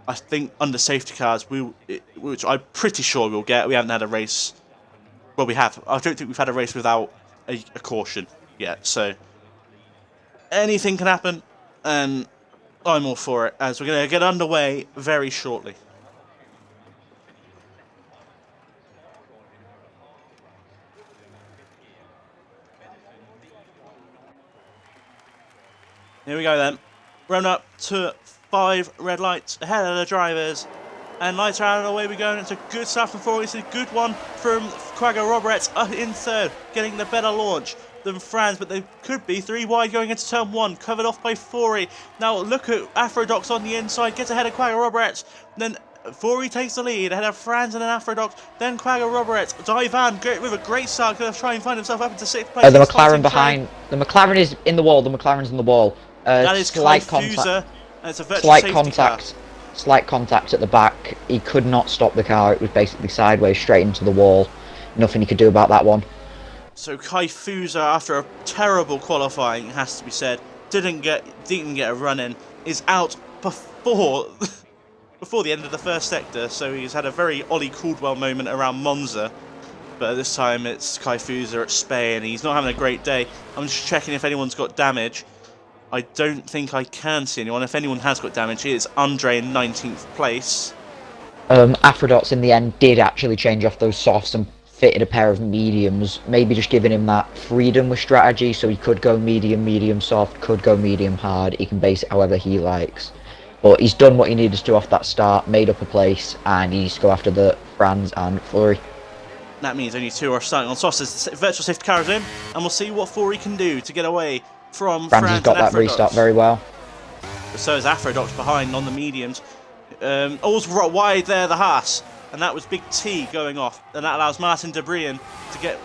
Speaker 1: I think under safety cars, which I'm pretty sure we'll get. We haven't had a race. Well, we have. I don't think we've had a race without a caution yet. So anything can happen, and I'm all for it. As we're going to get underway very shortly. Here we go then. Run up to 5 red lights ahead of the drivers. And lights are out and away we go. And it's a good start from 4. It's a good one from Quagga Roberts in third, getting the better launch than Franz, but they could be 3 wide going into turn 1, covered off by Fori. Now look at Aphrodox on the inside, gets ahead of Quagga Roberts. Then Fori takes the lead ahead of Franz and then Aphrodox. Then Quagga Roberts. Divan with a great start, going to try and find himself up into 6th place.
Speaker 2: The McLaren behind. The McLaren is in the wall. The McLaren's in the wall.
Speaker 1: That is slight contact. And it's a virtual
Speaker 2: slight contact at the back. He could not stop the car. It was basically sideways straight into the wall. Nothing he could do about that one.
Speaker 1: So Kai Fusa, after a terrible qualifying, it has to be said, didn't get a run in, is out before before the end of the first sector. So he's had a very Ollie Caldwell moment around Monza, but this time it's Kai Fusa at Spain. He's not having a great day. I'm just checking if anyone's got damage. I don't think I can see anyone. If anyone has got damage, it's Andre in 19th place.
Speaker 2: Aphrodite's in the end did actually change off those softs and fitted a pair of mediums, maybe just giving him that freedom with strategy, so he could go medium soft, could go medium hard. He can base it however he likes, but he's done what he needed to do off that start, made up a place, and he needs to go after the Franz and Fleury.
Speaker 1: That means only 2 are starting on softs as the virtual safety car is in, and we'll see what Fleury can do to get away from
Speaker 2: Franz has got that restart very well.
Speaker 1: So is Aphrodite behind on the mediums. All's wide there, the Haas. And that was Big T going off, and that allows Martin de Brien to get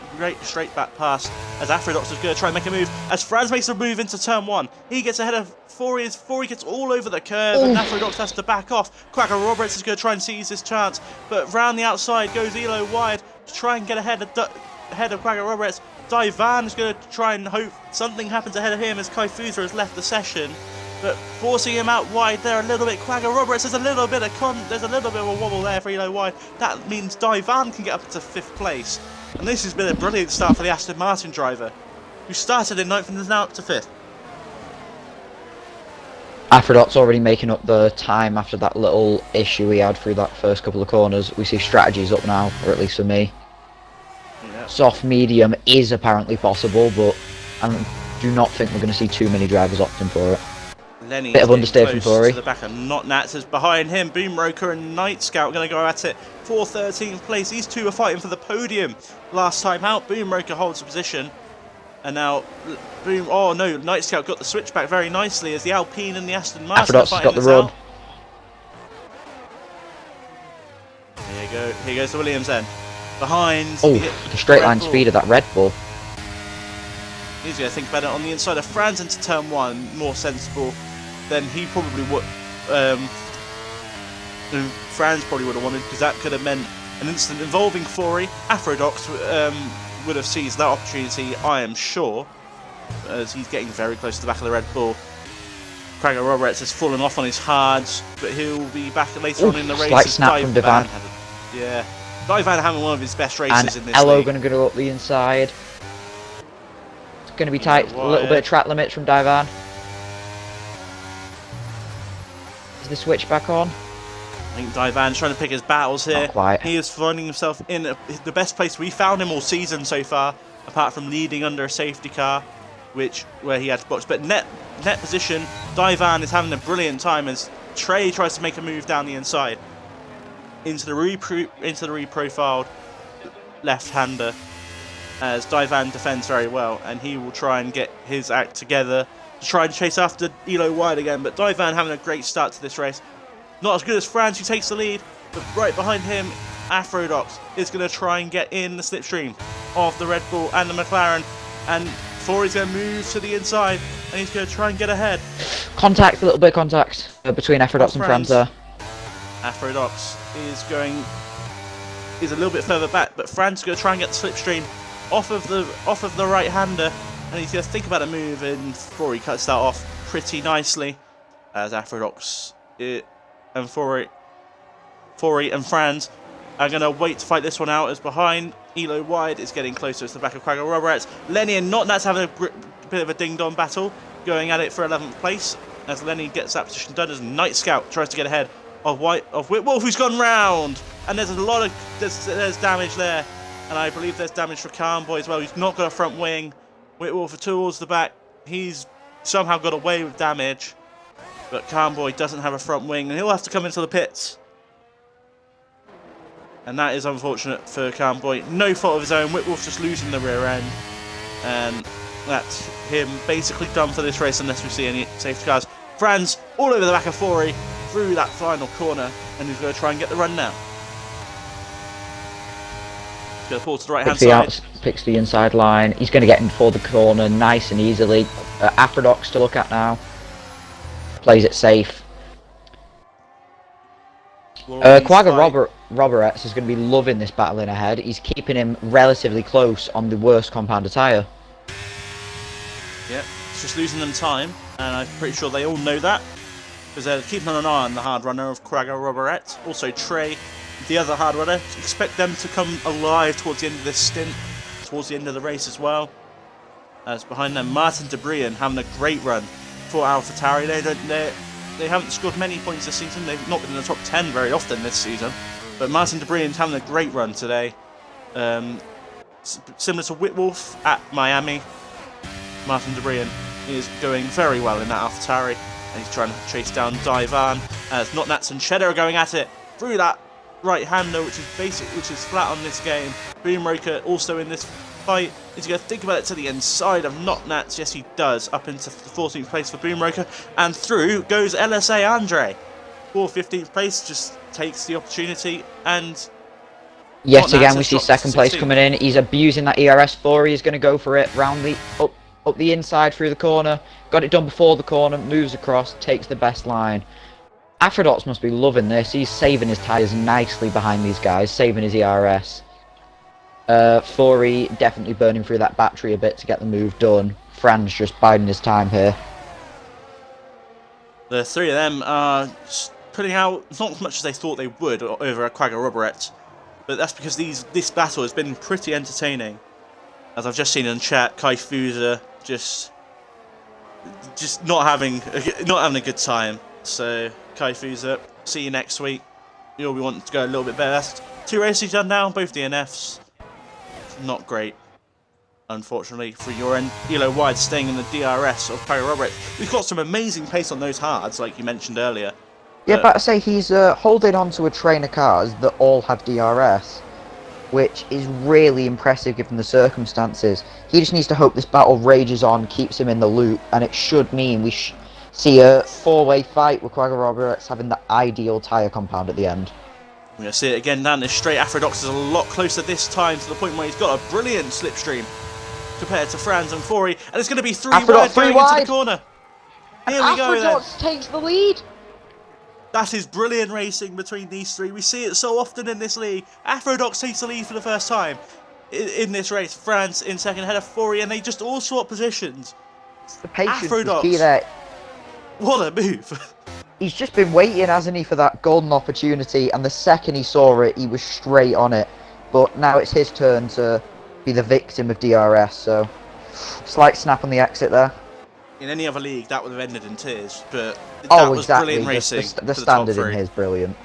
Speaker 1: straight back past as Aphrodite is going to try and make a move. As Franz makes a move into turn 1, he gets ahead of Fleury as Fleury gets all over the curve, and Aphrodite has to back off. Quagga Roberts is going to try and seize this chance, but round the outside goes Elo wide to try and get ahead of Quagga Roberts. Daivan is going to try and hope something happens ahead of him as Kai Fusa has left the session. But forcing him out wide there a little bit. Quagga Roberts, there's a little bit of a wobble there for Elo wide. That means Daivan can get up to 5th place. And this has been a brilliant start for the Aston Martin driver, who started in 9th and is now up to 5th.
Speaker 2: Aphrodite's already making up the time after that little issue he had through that first couple of corners. We see strategies up now, or at least for me.
Speaker 1: Yeah.
Speaker 2: Soft medium is apparently possible, but I do not think we're going to see too many drivers opting for it.
Speaker 1: Lenny's
Speaker 2: bit of understeer from Fleury.
Speaker 1: To the back of Not Nats is behind him. Boomroker and Night Scout going to go at it for 13th place. These two are fighting for the podium. Last time out, Boomroker holds the position. And now, oh no, Night Scout got the switchback very nicely as the Alpine and the Aston Martin
Speaker 2: Aphrodite's got the run.
Speaker 1: Here you go. Here goes the Williams then. Behind
Speaker 2: the straight line speed of that Red Bull.
Speaker 1: He's going to think about it on the inside of Franz into turn 1, more sensible than he probably would. Franz probably would have wanted, because that could have meant an incident involving Fleury. Aphrodite would have seized that opportunity, I am sure, as he's getting very close to the back of the Red Bull. Quagga Roberts has fallen off on his hards, but he'll be back later on in the race.
Speaker 2: Slight snap from Daivan.
Speaker 1: Yeah, Daivan having one of his best races in this
Speaker 2: Elo
Speaker 1: league.
Speaker 2: going to go up the inside. It's going to be tight. A little bit of track limits from Daivan. Is the switch back on?
Speaker 1: I think Daivan's trying to pick his battles here.
Speaker 2: Not quite.
Speaker 1: He is finding himself in the best place we found him all season so far, apart from leading under a safety car, where he had to box. But net position, Daivan is having a brilliant time as Trey tries to make a move down the inside into the reprofiled left-hander, as Daivan defends very well, and he will try and get his act together to try and chase after Elo wide again. But Daivan having a great start to this race. Not as good as Franz, who takes the lead, but right behind him, Aphrodite is going to try and get in the slipstream of the Red Bull and the McLaren, and Fleury's going to move to the inside, and he's going to try and get ahead.
Speaker 2: Contact, a little bit of contact between Aphrodite and Franz there.
Speaker 1: Aphrodite is a little bit further back, but Franz is going to try and get the slipstream off of the right-hander, and he's going to think about a move, and Fleury cuts that off pretty nicely, as Aphrodite and Fleury and Franz are going to wait to fight this one out, as behind Elo wide is getting closer to the back of Quagga Roberts. Lenny and Not Nats having a bit of a ding-dong battle, going at it for 11th place, as Lenny gets that position done as Night Scout tries to get ahead of Whitwolf, who's gone round, and there's a lot of there's damage there, and I believe there's damage for Carnboy as well. He's not got a front wing. Whitwolf towards the back, he's somehow got away with damage, but Carnboy doesn't have a front wing, and he'll have to come into the pits. And that is unfortunate for Carnboy. No fault of his own. Whitwolf just losing the rear end, and that's him basically done for this race unless we see any safety cars. Franz all over the back of Fleury through that final corner, and he's going to try and get the run now. He's going to pull to the right hand side.
Speaker 2: Picks the inside line. He's going to get in for the corner nice and easily. Aphrodite to look at now. Plays it safe. Quagga Roberts is going to be loving this battle in ahead. He's keeping him relatively close on the worst compounder tyre.
Speaker 1: Yep, it's just losing them time, and I'm pretty sure they all know that, because they're keeping an eye on the hard runner of Quagga Robert. Also Trey, the other hard runner. Expect them to come alive towards the end of this stint, towards the end of the race as well. As behind them, Martin Debrian having a great run for AlphaTauri. They haven't scored many points this season. They've not been in the top 10 very often this season. But Martin Debrian's having a great run today. Similar to Whitwolf at Miami, Martin Debrian is going very well in that AlphaTauri. And he's trying to chase down Daivan as Not Nats and Cheddar are going at it through that right-hander, which is flat on this game. Boomraker also in this fight. Is he going to think about it to the inside of Not Nats? Yes, he does. Up into 14th place for Boomraker. And through goes LSA Andre. For 15th place, just takes the opportunity. And
Speaker 2: yet again, we see second place coming in. He's abusing that ERS4. He's going to go for it round the up the inside through the corner. Got it done before the corner. Moves across. Takes the best line. Aphrodite must be loving this. He's saving his tyres nicely behind these guys. Saving his ERS. Fori definitely burning through that battery a bit to get the move done. Franz just biding his time here.
Speaker 1: The three of them are just putting out not as much as they thought they would over at Quagga Robert, but that's because this battle has been pretty entertaining. As I've just seen in chat, Kai Fuser just not having a good time. So Kai Fuser, see you next week. You'll be wanting to go a little bit better. 2 races done now, both DNFs. Not great, unfortunately, for your end. Elo Wide staying in the DRS of Quagga Robert. We've got some amazing pace on those hards, like you mentioned earlier.
Speaker 2: Yeah, but I say he's holding on to a train of cars that all have DRS, which is really impressive given the circumstances. He just needs to hope this battle rages on, keeps him in the loop, and it should mean we see a 4-way fight with Quagga Roberts having the ideal tyre compound at the end.
Speaker 1: We're going to see it again down this straight. Aphrodox is a lot closer this time to the point where he's got a brilliant slipstream compared to Franz and Fori, and it's going to be three wide going into the corner. Here we go then.
Speaker 2: Aphrodox takes the lead.
Speaker 1: That is brilliant racing between these three. We see it so often in this league. Aphrodox takes the lead for the first time in this race. Franz in second, ahead of Fori, and they just all swap positions.
Speaker 2: The patience is key there.
Speaker 1: What a move.
Speaker 2: He's just been waiting, hasn't he, for that golden opportunity, and the second he saw it, he was straight on it. But now it's his turn to be the victim of DRS, so slight snap on the exit there.
Speaker 1: In any other league, that would have ended in tears, but that was brilliant racing.
Speaker 2: The standard in here is brilliant.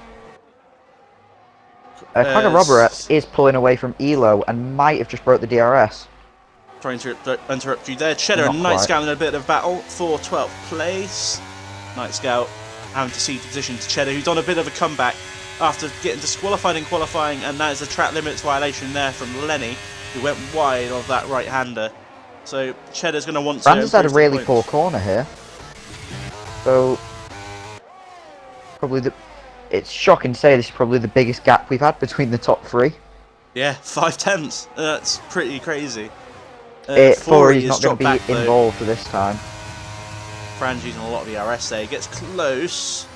Speaker 2: Quagga Robert is pulling away from Elo and might have just broke the DRS.
Speaker 1: Trying to interrupt you there. Cheddar and Night Scout in a bit of battle for 12th place. Night Scout having to cede position to Cheddar, who's on a bit of a comeback after getting disqualified in qualifying, and that is a track limits violation there from Lenny, who went wide of that right-hander. So Cheddar's going to want to.
Speaker 2: Brandon's had a really poor corner here, so probably it's shocking to say this is probably the biggest gap we've had between the top three.
Speaker 1: Yeah, 5/10. That's pretty crazy.
Speaker 2: Fori's not going to be involved for this time.
Speaker 1: Fran's using a lot of the RS there. He gets close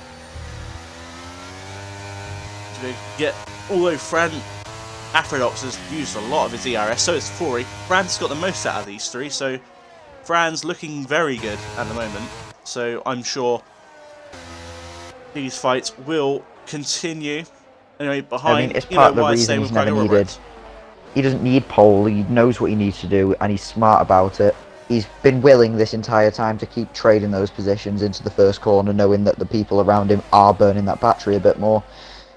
Speaker 1: to get. Although Aphrodox has used a lot of his ERS, so it's Fori. Fran's got the most out of these three, so Fran's looking very good at the moment. So I'm sure these fights will continue. Anyway, behind,
Speaker 2: it's part of the reason he's never needed. He doesn't need pole. He knows what he needs to do, and he's smart about it. He's been willing this entire time to keep trading those positions into the first corner, knowing that the people around him are burning that battery a bit more.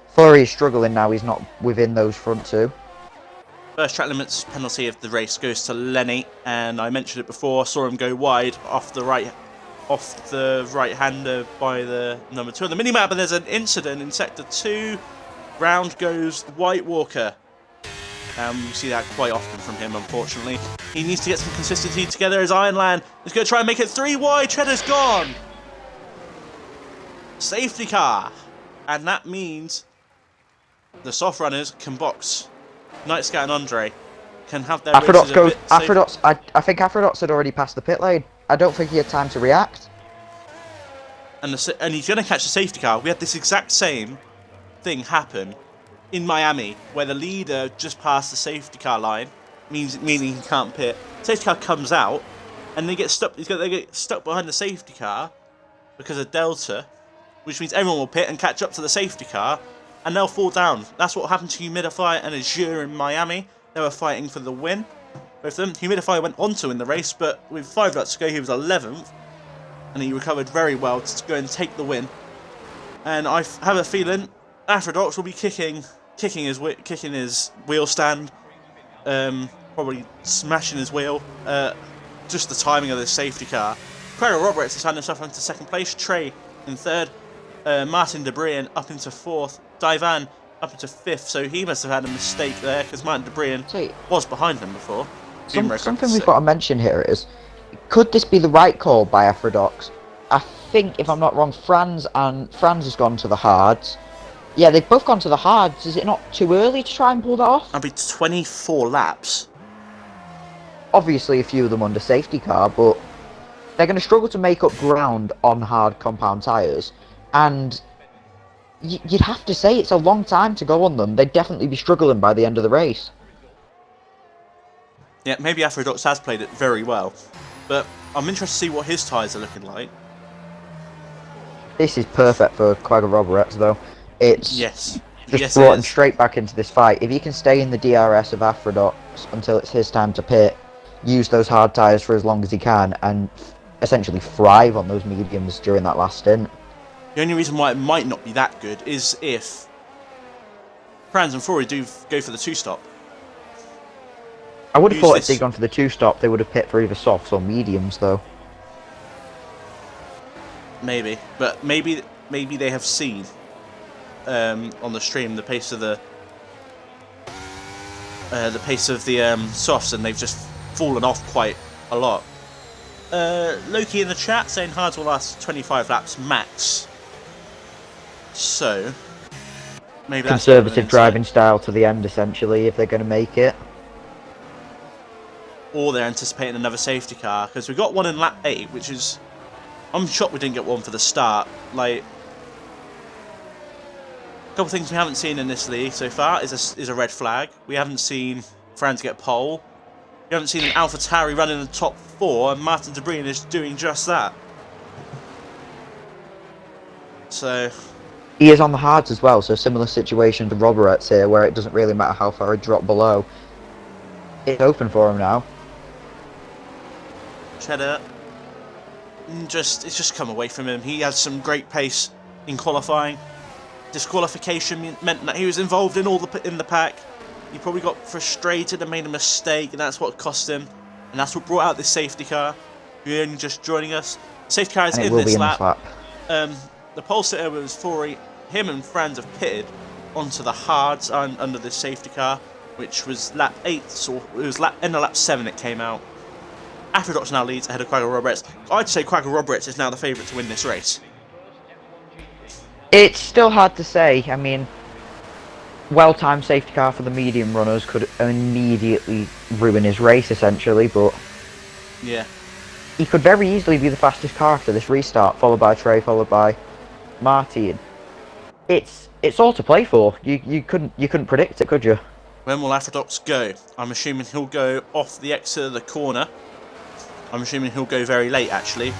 Speaker 2: Fori is struggling now. He's not within those front two.
Speaker 1: First track limits penalty of the race goes to Lenny, and I mentioned it before. Saw him go wide off the right-hander by the number 2 on the minimap, but there's an incident in sector 2. Round goes White Walker. You see that quite often from him, unfortunately. He needs to get some consistency together as Ironland is going to try and make it 3 wide. Cheddar's gone. Safety car. And that means the soft runners can box. Night Scout and Andre can have their
Speaker 2: Aphrodox goes. Aphrodox. I think Aphrodox had already passed the pit lane. I don't think he had time to react.
Speaker 1: And he's going to catch the safety car. We had this exact same thing happen in Miami, where the leader just passed the safety car line, meaning he can't pit. Safety car comes out, and they get stuck. They get stuck behind the safety car because of Delta, which means everyone will pit and catch up to the safety car, and they'll fall down. That's what happened to Humidify and Azure in Miami. They were fighting for the win. Both of them. Humidify went on to win the race, but with 5 laps to go, he was 11th, and he recovered very well to go and take the win. And I have a feeling Afrodox will be kicking his wheel stand, probably smashing his wheel. Just the timing of this safety car. Craig Roberts has found himself into second place. Trey in third. Martin Debrian up into fourth. Divan up into fifth. So he must have had a mistake there because Martin Debrian was behind him before.
Speaker 2: Something we've got to mention here is, could this be the right call by Afrodox? I think, if I'm not wrong, Franz has gone to the hards. Yeah, they've both gone to the hards. Is it not too early to try and pull that off?
Speaker 1: That'd be 24 laps.
Speaker 2: Obviously, a few of them under safety car, but they're going to struggle to make up ground on hard compound tyres. And you'd have to say it's a long time to go on them. They'd definitely be struggling by the end of the race.
Speaker 1: Yeah, maybe Afrodox has played it very well, but I'm interested to see what his tyres are looking like.
Speaker 2: This is perfect for Quagga Roberts, though. It's just brought him straight back into this fight. If he can stay in the DRS of Afrodox until it's his time to pit, use those hard tyres for as long as he can, and essentially thrive on those mediums during that last stint.
Speaker 1: The only reason why it might not be that good is if Franz and Flory do go for the 2-stop.
Speaker 2: I would have thought if they'd gone for the 2-stop, they would have pit for either softs or mediums, though.
Speaker 1: Maybe, but maybe they have seen on the stream the pace of the softs, and they've just fallen off quite a lot. Loki in the chat saying hards will last 25 laps max. So maybe that's
Speaker 2: conservative driving style to the end, essentially, if they're going to make it.
Speaker 1: Or they're anticipating another safety car, because we got one in lap 8, which is... I'm shocked we didn't get one for the start. Like, a couple of things we haven't seen in this league so far is a red flag. We haven't seen Franz get pole. We haven't seen an AlphaTauri run in the top 4, and Martin Debrian is doing just that. So...
Speaker 2: he is on the hards as well, so similar situation to Roberts here, where it doesn't really matter how far he dropped below. It's open for him now.
Speaker 1: Cheddar, it's just come away from him. He had some great pace in qualifying. Disqualification meant that he was involved in in the pack. He probably got frustrated and made a mistake, and that's what cost him. And that's what brought out this safety car. You're only just joining us. The safety car is in this lap. The pole sitter was Flory. Him and Franz have pitted onto the hards under this safety car, which was lap 8, so it was end of lap 7 it came out. Afrodox now leads ahead of Quagga Roberts. I'd say Quagga Roberts is now the favourite to win this race.
Speaker 2: It's still hard to say. I mean, well-timed safety car for the medium runners could immediately ruin his race, essentially, but...
Speaker 1: yeah.
Speaker 2: He could very easily be the fastest car after this restart, followed by Trey, followed by Martin. It's all to play for. You couldn't predict it, could you?
Speaker 1: When will Afrodox go? I'm assuming he'll go off the exit of the corner. I'm assuming he'll go very late, actually.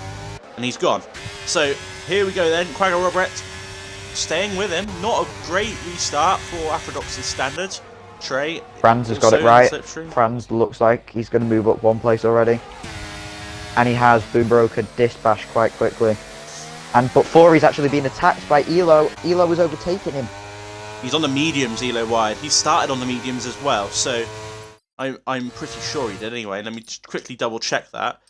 Speaker 1: And he's gone. So, here we go then. Quagga Roberts staying with him. Not a great restart for Afrodox's standards. Trey.
Speaker 2: Franz has got it right. Franz looks like he's going to move up one place already. And he has Boombroker dispatched quite quickly. But Flory's actually been attacked by Elo. Elo was overtaking him.
Speaker 1: He's on the mediums, Elo wide. He started on the mediums as well, so I'm pretty sure he did anyway. Let me just quickly double check that.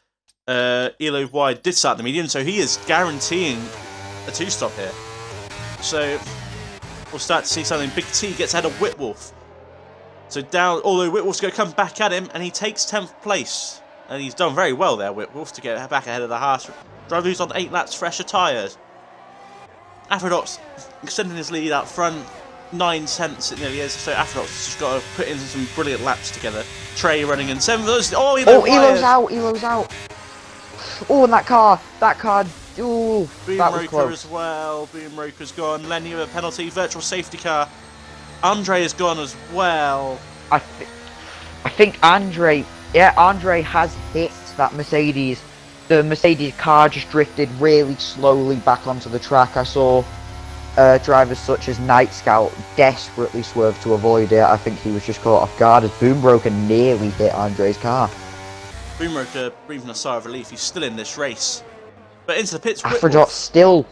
Speaker 1: Elo wide did start the medium, so he is guaranteeing a 2-stop here. So we'll start to see something. Big T gets ahead of Whitwolf. So down, although Whitwolf's going to come back at him, and he takes 10th place. And he's done very well there, Whitwolf, to get back ahead of the Haas. Driver who's on 8 laps, fresher tyres. Afrodox extending his lead out front. 9 tenths it nearly is, so Afrodox has just got to put in some brilliant laps together. Trey running in 7th. Oh,
Speaker 2: Elo's out. Oh, and that car. Ooh, that was close.
Speaker 1: As well. Boomroker's gone. Lenny with a penalty. Virtual safety car. Andre is gone as well.
Speaker 2: I think Andre has hit that Mercedes. The Mercedes car just drifted really slowly back onto the track. I saw drivers such as Night Scout desperately swerve to avoid it. I think he was just caught off guard as Boombroker nearly hit Andre's car.
Speaker 1: Boombroker breathing a sigh of relief. He's still in this race. But into the pits,
Speaker 2: Aphrodot still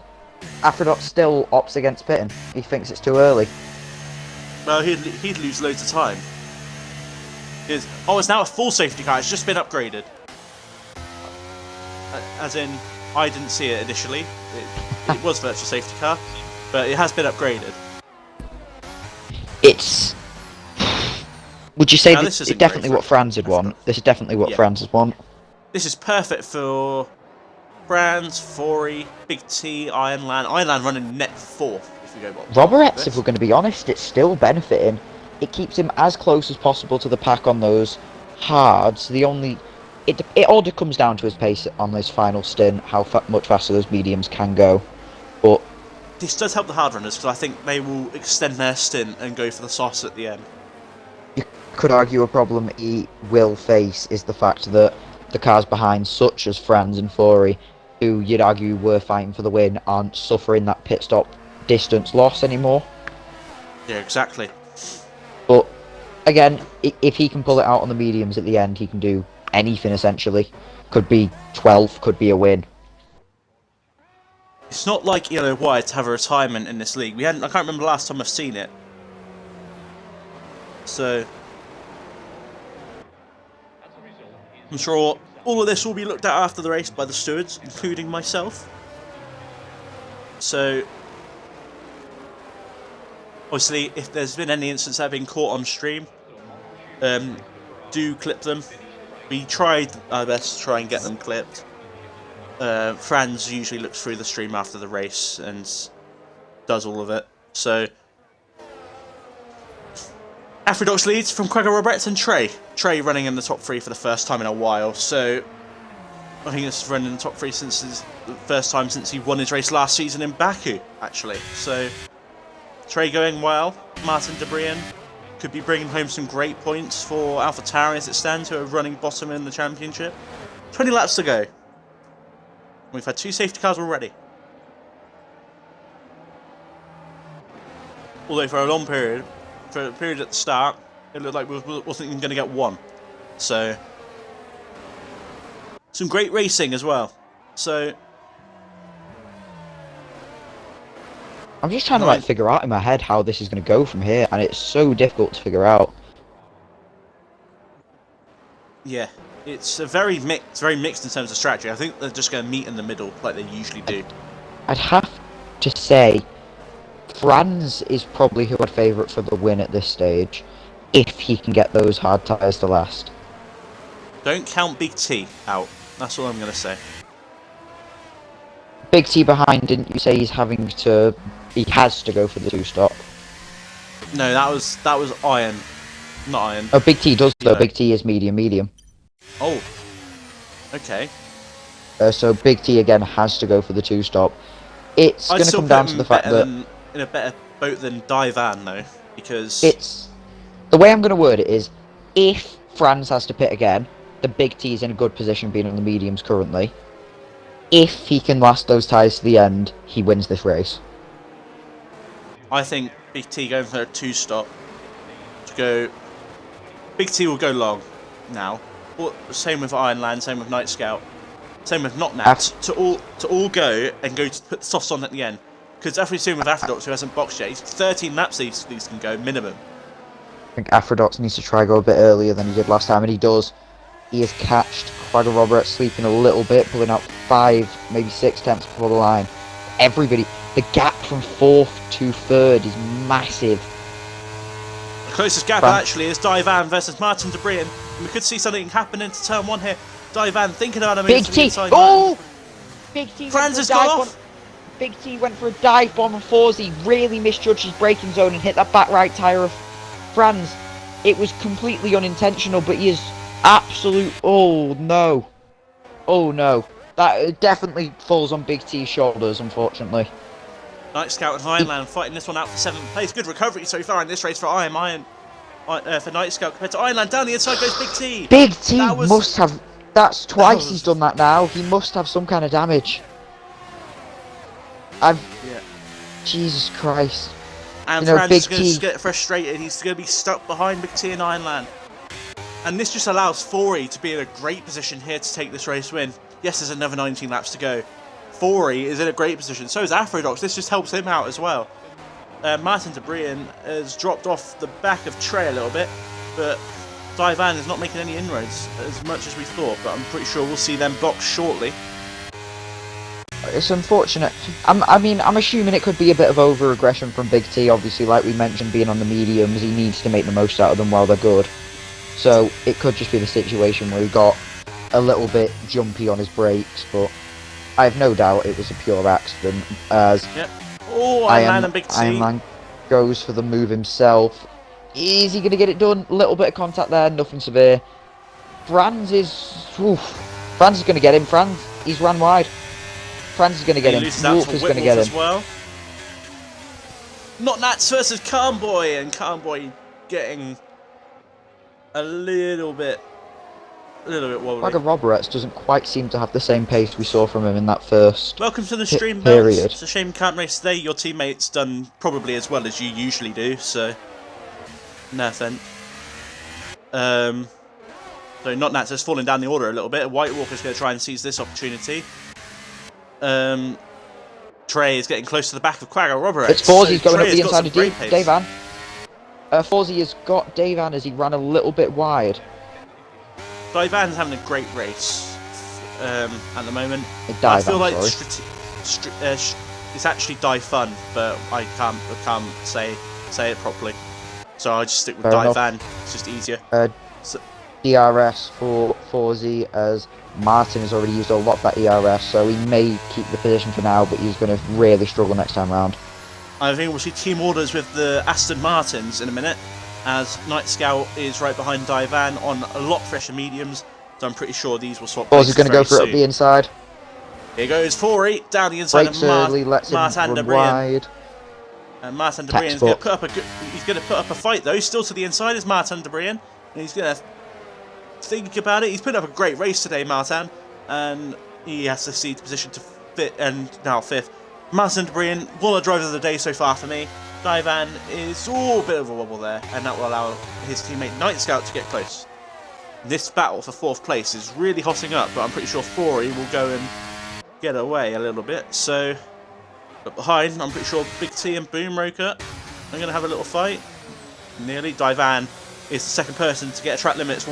Speaker 2: opts against pitting. He thinks it's too early.
Speaker 1: Well, he'd lose loads of time. It's now a full safety car. It's just been upgraded. As in, I didn't see it initially. It was virtual safety car, but it has been upgraded.
Speaker 2: It's... Would you say
Speaker 1: this
Speaker 2: it's definitely what Franz would want? This is definitely what Franz would want.
Speaker 1: This is perfect for Franz, Fori, Big T, Ironland. Ironland running net 4th if we go bottom.
Speaker 2: Roberts, if we're going to be honest, it's still benefiting. It keeps him as close as possible to the pack on those hards. It all comes down to his pace on this final stint, how much faster those mediums can go. But
Speaker 1: this does help the hard runners because I think they will extend their stint and go for the sauce at the end.
Speaker 2: You could argue a problem he will face is the fact that the cars behind, such as Franz and Fori, who you'd argue were fighting for the win, aren't suffering that pit stop distance loss anymore.
Speaker 1: Yeah, exactly.
Speaker 2: But again, if he can pull it out on the mediums at the end, he can do anything essentially. Could be 12th, could be a win.
Speaker 1: It's not like Yellow White to have a retirement in this league. I can't remember the last time I've seen it. So I'm sure all of this will be looked at after the race by the stewards, including myself. So obviously, if there's been any instances that have been caught on stream, do clip them. We tried our best to try and get them clipped. Franz usually looks through the stream after the race and does all of it. So Aphrodot leads from Quagga Roberts and Trey. Trey running in the top 3 for the first time in a while. So I think this is running in the top 3 since the first time since he won his race last season in Baku, actually. So Trey going well. Martin Debrian could be bringing home some great points for AlphaTauri as it stands, who are running bottom in the championship. 20 laps to go. We've had 2 safety cars already. Although for a long period, for a period at the start, it looked like we wasn't even going to get 1. So some great racing as well. So
Speaker 2: I'm just trying to figure out in my head how this is going to go from here, and it's so difficult to figure out.
Speaker 1: Yeah, it's very mixed in terms of strategy. I think they're just going to meet in the middle like they usually do.
Speaker 2: I'd have to say Franz is probably who I'd favourite for the win at this stage, if he can get those hard tyres to last.
Speaker 1: Don't count Big T out. That's all I'm going to say.
Speaker 2: Big T behind, didn't you say he has to go for the 2-stop?
Speaker 1: No, that was Iron, not Iron.
Speaker 2: Oh, Big T does though. Big T is medium.
Speaker 1: Oh, okay.
Speaker 2: So Big T again has to go for the 2-stop. It's going to come down to the fact that
Speaker 1: in a better boat than Divan though, because
Speaker 2: it's the way I'm going to word it is, if Franz has to pit again, the Big T is in a good position being on the mediums currently. If he can last those tyres to the end, he wins this race.
Speaker 1: I think Big T going for a 2-stop to go. Big T will go long now. Same with Ironland, same with Night Scout, same with Not Nat. To all go and go to put the softs on at the end. Because as we've seen with Aphrodot, who hasn't boxed yet, 13 laps these can go minimum.
Speaker 2: I think Aphrodot needs to try go a bit earlier than he did last time, and he does. He has catched Quagga Roberts sleeping a little bit, pulling out 5, maybe 6 tenths before the line. Everybody, the gap from 4th to 3rd is massive.
Speaker 1: The closest gap actually is Divan versus Martin Debrian. And we could see something happen into turn 1 here. Divan thinking about a move
Speaker 2: Big
Speaker 1: to
Speaker 2: T!
Speaker 1: the inside.
Speaker 2: Oh! Big T
Speaker 1: Franz has gone off!
Speaker 2: Big T went for a dive bomb on Forsey, really misjudged his braking zone and hit that back right tyre of Franz. It was completely unintentional, but he is absolute... Oh no. Oh no. That definitely falls on Big T's shoulders, unfortunately.
Speaker 1: Night Scout and Heinland fighting this one out for 7th place. Good recovery so far in this race for for Night Scout compared to Heinland. Down the inside goes Big T.
Speaker 2: Big T must have... That's twice he's done that now. He must have some kind of damage. Yeah. Jesus Christ.
Speaker 1: And Fran's is going to get frustrated. He's going to be stuck behind Big T and Heinland. And this just allows Fori to be in a great position here to take this race win. Yes, there's another 19 laps to go. Fori is in a great position. So is Aphrodite. This just helps him out as well. Martin de Brien has dropped off the back of Trey a little bit, but Divan is not making any inroads as much as we thought, but I'm pretty sure we'll see them box shortly.
Speaker 2: It's unfortunate. I'm assuming it could be a bit of over-aggression from Big T, obviously, like we mentioned, being on the mediums, he needs to make the most out of them while they're good. So it could just be the situation where he got a little bit jumpy on his brakes, but I have no doubt it was a pure accident, as
Speaker 1: Oh, Ironman and Big T.
Speaker 2: Ironman goes for the move himself. Is he going to get it done? A little bit of contact there, nothing severe. Franz is going to get him. Franz, he's ran wide. Franz is going to get him. Wolf is going to get him.
Speaker 1: As well. Not Nats versus Carnboy, and Carnboy getting a little bit wobbly.
Speaker 2: Like Roberts doesn't quite seem to have the same pace we saw from him in that first
Speaker 1: Welcome to the stream,
Speaker 2: period.
Speaker 1: Belts. It's a shame you can't race today. Your teammate's done probably as well as you usually do, so no offense. So Not Nats has fallen down the order a little bit. White Walker's going to try and seize this opportunity. Trey is getting close to the back of Quagga Roberts.
Speaker 2: It's Forzie's going up the inside of Davan. Forzie has got Davan as he ran a little bit wide.
Speaker 1: Divan's having a great race at the moment.
Speaker 2: I
Speaker 1: feel like it's actually Fun, but I can't say it properly. So I just stick with Divan. It's just easier.
Speaker 2: DRS for Forzie, as Martin has already used a lot of that ERS, so he may keep the position for now, but he's going to really struggle next time round.
Speaker 1: I think we'll see team orders with the Aston Martins in a minute, as Night Scout is right behind Divan on a lot fresher mediums, so I'm pretty sure these will swap places.
Speaker 2: He's going to go for it up the inside.
Speaker 1: Here goes Fori down the inside
Speaker 2: of Martin de Brien.
Speaker 1: And Martin de Brien is going to put up a fight though. Still to the inside is Martin de Brien. And he's going to think about it. He's put up a great race today, Martin, and he has to cede position to fifth. Martin de Brien, one of the drivers of the day so far for me. Divan is a bit of a wobble there, and that will allow his teammate Night Scout to get close. This battle for 4th place is really hotting up, but I'm pretty sure Fori will go and get away a little bit. So, but behind, I'm pretty sure Big T and Boom Roker are going to have a little fight. Nearly. Divan is the second person to get a track limits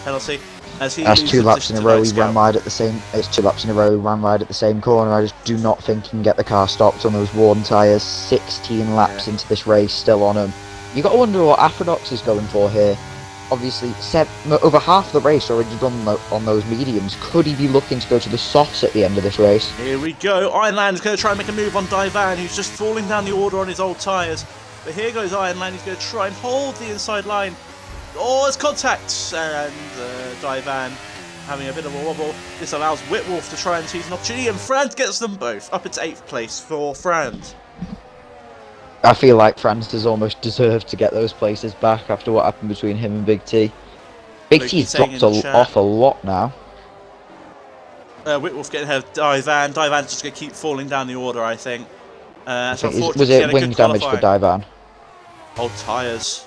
Speaker 1: penalty. As he
Speaker 2: That's 2 laps in a row. He ran wide at the same. It's 2 laps in a row. He ran wide at the same corner. I just do not think he can get the car stopped on those worn tyres. 16 laps into this race, still on him. You got to wonder what Aphrodox is going for here. Obviously, over half the race already done on those mediums. Could he be looking to go to the softs at the end of this race?
Speaker 1: Here we go. Ironland is going to try and make a move on Divan, who's just falling down the order on his old tyres. But here goes Ironland. He's going to try and hold the inside line. Oh, it's contact! And Divan having a bit of a wobble. This allows Whitwolf to try and seize an opportunity, and Franz gets them both up into 8th place for Franz.
Speaker 2: I feel like Franz does almost deserve to get those places back after what happened between him and Big T. Big T's dropped off a lot now.
Speaker 1: Whitwolf getting ahead of Divan. Divan's just going to keep falling down the order, I think. So
Speaker 2: was it wing damage for Divan?
Speaker 1: Old tyres.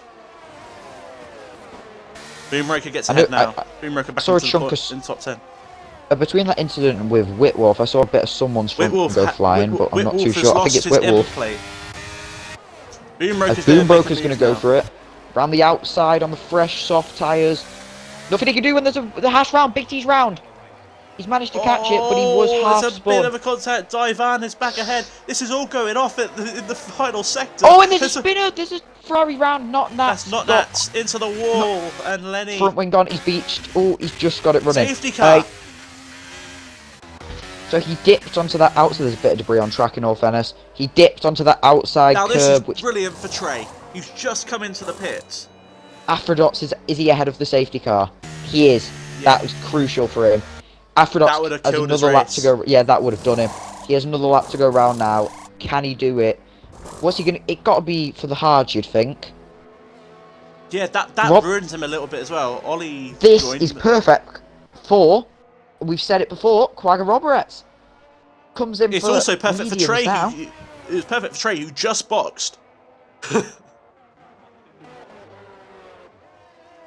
Speaker 1: Boomraker gets ahead now. Boomraker back in top 10.
Speaker 2: Between that incident with Whitwolf, I saw a bit of someone's front go flying, but I'm not too sure. I think it's Whitwolf. Boombroker's going to go for it. Round the outside on the fresh, soft tyres. Nothing he can do when there's the hash round. Big T's round. He's managed to catch it, but he was half
Speaker 1: spun. It's a bit of a contact. Divan is back ahead. This is all going off in the final sector.
Speaker 2: Oh, and there's a spinner. There's a Ferrari round. Not Nats.
Speaker 1: That's not Nats. Into the wall. And Lenny.
Speaker 2: Front wing gone. He's beached. Oh, he's just got it running.
Speaker 1: Safety car.
Speaker 2: So he dipped onto that outside. There's a bit of debris on track in all fairness. He dipped onto that outside curb.
Speaker 1: Now this is brilliant for Trey. He's just come into the pits.
Speaker 2: Aphrodox is he ahead of the safety car? He is. Yeah. That was crucial for him. Aphrodox has another lap to go. Yeah, that would have done him. He has another lap to go round now. Can he do it? What's he gonna? It got to be for the hards, you'd think.
Speaker 1: Yeah, that ruins him a little bit as well. Ollie.
Speaker 2: This is perfect for. We've said it before. Quagga Roberts comes in.
Speaker 1: It's
Speaker 2: for
Speaker 1: also perfect for Trey.
Speaker 2: Now.
Speaker 1: It was perfect for Trey, who just boxed.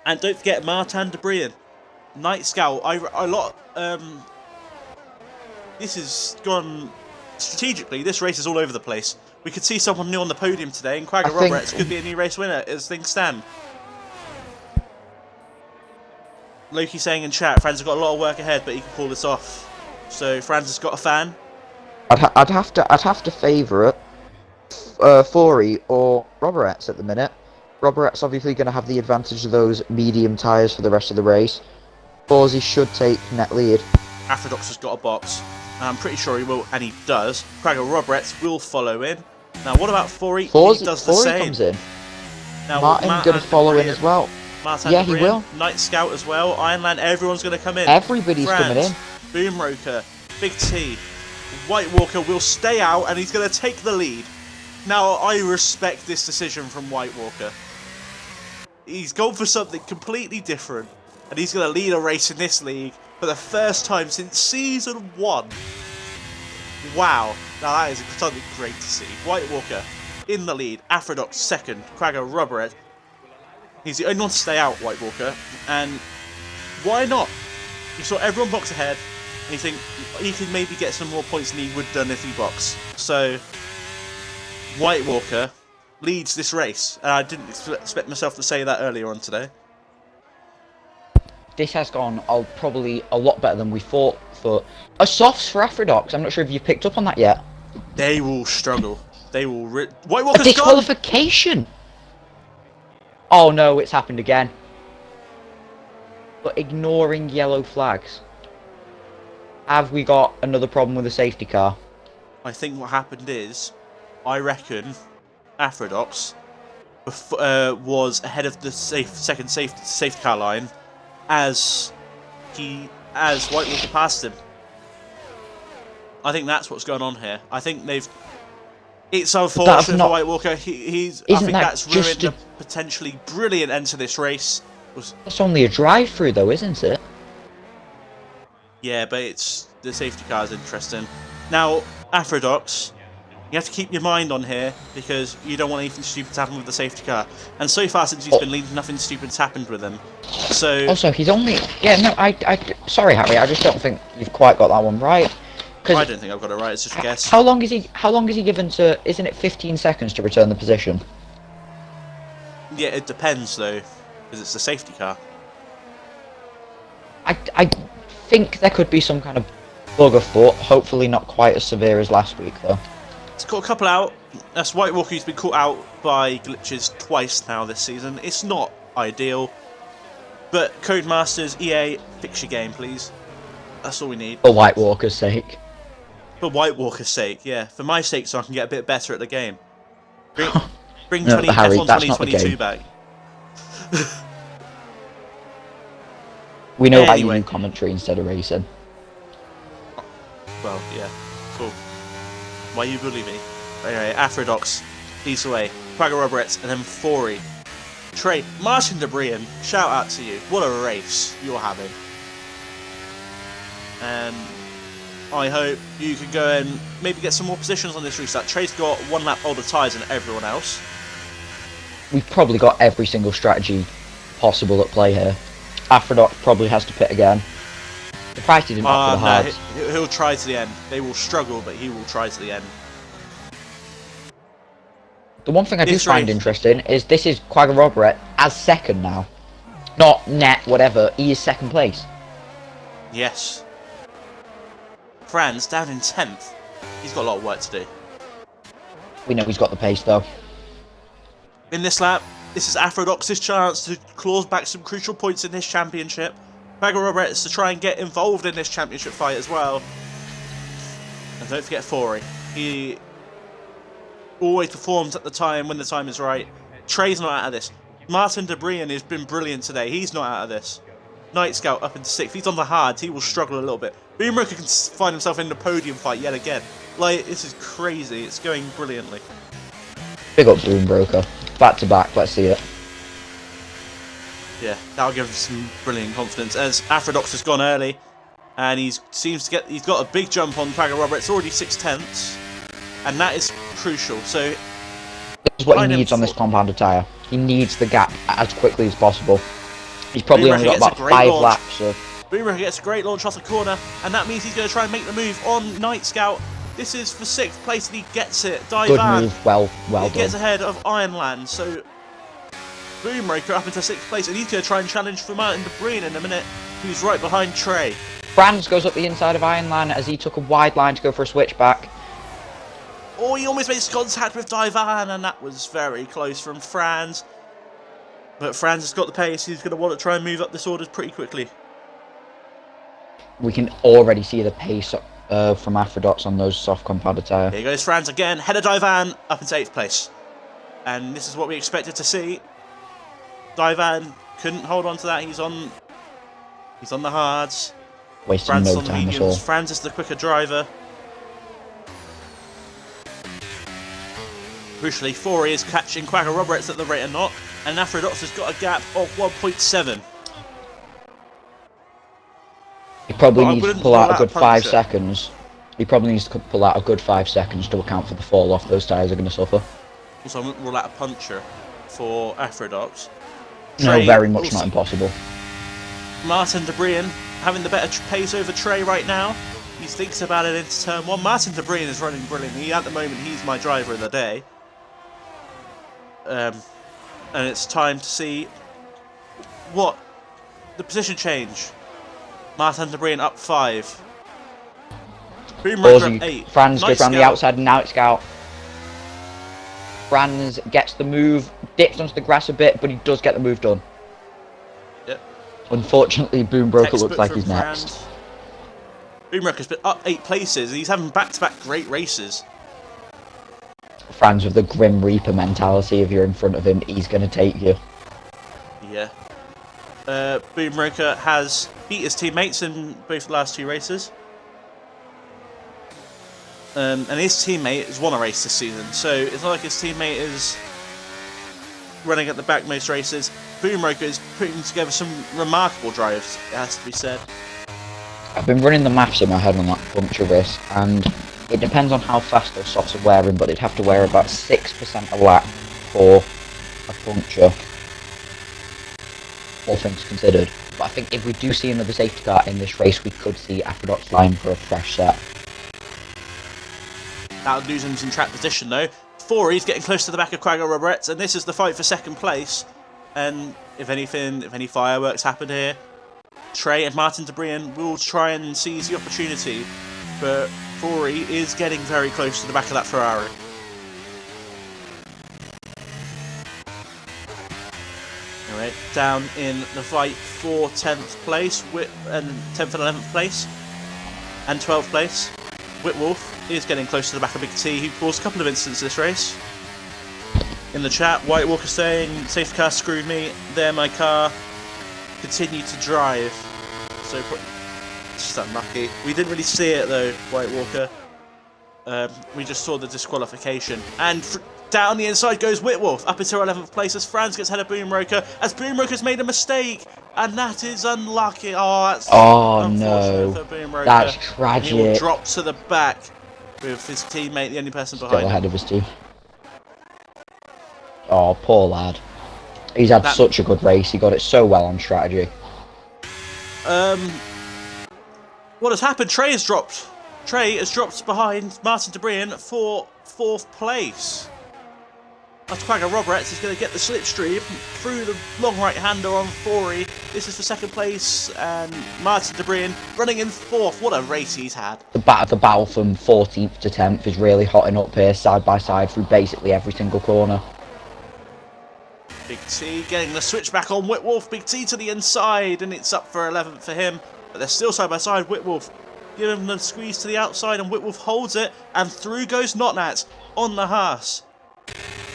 Speaker 1: And don't forget Martin Debrian, Night Scout. This has gone strategically. This race is all over the place. We could see someone new on the podium today, and Quagga Roberts could be a new race winner as things stand. Loki saying in chat, Franz has got a lot of work ahead, but he can pull this off. So Franz has got a fan.
Speaker 2: I'd have to favourite Fori or Roberts at the minute. Roberts obviously going to have the advantage of those medium tyres for the rest of the race. Forzy should take net lead.
Speaker 1: Afrodox has got a box. I'm pretty sure he will, and he does. Quagga Roberts will follow in. Now, what about Fori? He does the same.
Speaker 2: Comes in.
Speaker 1: Now,
Speaker 2: Martin's going to follow in as well.
Speaker 1: Yeah, he will. Night Scout as well. Ironland, everyone's going to come in.
Speaker 2: Everybody's coming in.
Speaker 1: Boomroker, Big T, White Walker will stay out, and he's going to take the lead. Now, I respect this decision from White Walker. He's gone for something completely different, and he's going to lead a race in this league for the first time since Season 1. Wow. Now, that is something great to see. White Walker in the lead. Afrodox second. Quagga Roberts. He's the only one to stay out, White Walker. And why not? You saw everyone box ahead, and you think he could maybe get some more points than he would have done if he boxed. So, White Walker leads this race. And I didn't expect myself to say that earlier on today.
Speaker 2: This has gone probably a lot better than we thought. For a softs for Afrodox. I'm not sure if you picked up on that yet.
Speaker 1: They will struggle. They will. White Walker's
Speaker 2: a disqualification. Gone. Oh no, it's happened again. But ignoring yellow flags. Have we got another problem with the safety car?
Speaker 1: I think what happened is, I reckon, Afrodox was ahead of the second safety car line as White Walker passed him. I think that's what's going on here. I think it's unfortunate for White Walker. I think that's ruined a potentially brilliant end to this race.
Speaker 2: That's only a drive-through though, isn't it?
Speaker 1: Yeah, but the safety car is interesting. Now, Afrodox, you have to keep your mind on here because you don't want anything stupid to happen with the safety car. And so far since he's been leading, nothing stupid's happened with him. So
Speaker 2: also, he's only sorry, Harry, I just don't think you've quite got that one right.
Speaker 1: I don't think I've got it right. It's just a guess.
Speaker 2: How long is he given to? Isn't it 15 seconds to return the position?
Speaker 1: Yeah, it depends though, because it's the safety car.
Speaker 2: I think there could be some kind of bug afoot. Hopefully not quite as severe as last week though.
Speaker 1: It's caught a couple out. That's White Walker who's been caught out by glitches twice now this season. It's not ideal. But Codemasters, EA, fix your game, please. That's all we need.
Speaker 2: For White Walker's sake.
Speaker 1: For White Walker's sake, yeah. For my sake, so I can get a bit better at the game. Bring no, Harry, F1 2022 back.
Speaker 2: We know why you do commentary instead of racing.
Speaker 1: Well, yeah. Cool. Why you bully me? Anyway, Afrodox, peace away. Quagga Roberts, and then Fori. Trey, Martin Debrian, shout out to you. What a race you're having. And I hope you can go and maybe get some more positions on this restart. Trey's got one lap older tyres than everyone else.
Speaker 2: We've probably got every single strategy possible at play here. Afrodox probably has to pit again. The price he didn't opt for the hards.
Speaker 1: No, he'll try to the end. They will struggle, but he will try to the end.
Speaker 2: The one thing I do find interesting is this is Quagga Robert as second now. Not net, whatever. He is second place.
Speaker 1: Yes. Franz down in 10th. He's got a lot of work to do.
Speaker 2: We know he's got the pace though.
Speaker 1: In this lap, this is Afrodox's chance to claw back some crucial points in this championship. Quagga Roberts to try and get involved in this championship fight as well. And don't forget Fori. He always performs at the time when the time is right. Trey's not out of this. Martin Debrian has been brilliant today. He's not out of this. Night Scout up into 6th. He's on the hards. He will struggle a little bit. Boomroker can find himself in the podium fight yet again. Like, this is crazy. It's going brilliantly.
Speaker 2: Big up Boombroker. Back to back, let's see it.
Speaker 1: Yeah, that'll give him some brilliant confidence. As Aphrodox has gone early, and he's got a big jump on Quagga Robert. It's already 6/10, and that is crucial. So
Speaker 2: this is what he needs on this compounded tyre. He needs the gap as quickly as possible. He's probably only got about 5 laps. So.
Speaker 1: Boomerang gets a great launch off the corner, and that means he's going to try and make the move on Night Scout. This is for 6th place, and he gets it.
Speaker 2: Good move, well done.
Speaker 1: He gets ahead of Ironland, so Boomraker up into 6th place, and he's going to try and challenge for Martin de Bruyne in a minute, who's right behind Trey.
Speaker 2: Franz goes up the inside of Ironland as he took a wide line to go for a switchback.
Speaker 1: Oh, he almost makes contact with Divan, and that was very close from Franz. But Franz has got the pace. He's going to want to try and move up this order pretty quickly.
Speaker 2: We can already see the pace from Aphrodox on those soft compounded tyre.
Speaker 1: Here goes Franz again. Head of Divan up into 8th place. And this is what we expected to see. Divan couldn't hold on to that. He's on the hards.
Speaker 2: Wasting
Speaker 1: Franz
Speaker 2: no
Speaker 1: on the
Speaker 2: time
Speaker 1: mediums.
Speaker 2: at all.
Speaker 1: Franz is the quicker driver. Crucially, Fori is catching Quagga Roberts at the rate of knot, and Aphrodox has got a gap of 1.7.
Speaker 2: He probably needs to pull out a good 5 seconds. He probably needs to pull out a good 5 seconds to account for the fall off those tyres are going to suffer.
Speaker 1: Also, I wouldn't rule out a puncher for Aphrodox.
Speaker 2: No, very much not impossible.
Speaker 1: Martin de Bruyne having the better pace over Trey right now. He thinks about it into turn 1. Martin de Bruyne is running brilliantly. At the moment, he's my driver of the day. And it's time to see what the position change. Martin de Bruyne up 5. Boomraker up 8.
Speaker 2: Franz goes around the outside and Night Scout. Franz gets the move, dips onto the grass a bit, but he does get the move done.
Speaker 1: Yep.
Speaker 2: Unfortunately, Boombroker looks like he's next.
Speaker 1: Boomraker's been up 8 places, and he's having back-to-back great races.
Speaker 2: Franz with the Grim Reaper mentality, if you're in front of him, he's going to take you.
Speaker 1: Yeah. Boomraker has beat his teammates in both the last 2 races. And his teammate has won a race this season, so it's not like his teammate is running at the back most races. Boomraker is putting together some remarkable drives, it has to be said.
Speaker 2: I've been running the maths in my head on that puncture risk, and it depends on how fast those softs are wearing, but they'd have to wear about 6% a lap for a puncture, all things considered. But I think if we do see another safety car in this race, we could see Aphrodox line for a fresh set.
Speaker 1: That would lose him some track position though. Fori's getting close to the back of Quagga Roberts, and this is the fight for 2nd place. And if any fireworks happen here, Trey and Martin de Bruyne will try and seize the opportunity. But Fori is getting very close to the back of that Ferrari. Anyway, down in the fight for 10th place, and 10th and 11th place, and 12th place. Whitwolf is getting close to the back of Big T, who caused a couple of incidents this race. In the chat, White Walker saying, safety car screwed me, they're my car, continue to drive. So, just unlucky. We didn't really see it though, White Walker. We just saw the disqualification. And down the inside goes Whitwolf, up into 11th place as Franz gets ahead of Boomroker, as Boomroker's made a mistake, and that is unlucky. Oh, that's unfortunate for Boomroker.
Speaker 2: That's tragic.
Speaker 1: And he will drop to the back with his teammate, the only person behind him.
Speaker 2: Still ahead of his team. Oh, poor lad. He's had such a good race. He got it so well on strategy.
Speaker 1: What has happened? Trey has dropped. Trey has dropped behind Martin de Bruyne for 4th place. That's Quagga Roberts is going to get the slipstream through the long right-hander on Fori. This is for 2nd place, and Martin de Bruyne running in 4th. What a race he's had.
Speaker 2: The battle from 14th to 10th is really hotting up here, side by side through basically every single corner.
Speaker 1: Big T getting the switch back on Whitwolf. Big T to the inside, and it's up for 11th for him. But they're still side by side. Whitwolf giving him the squeeze to the outside, and Whitwolf holds it, and through goes Notnats on the Haas.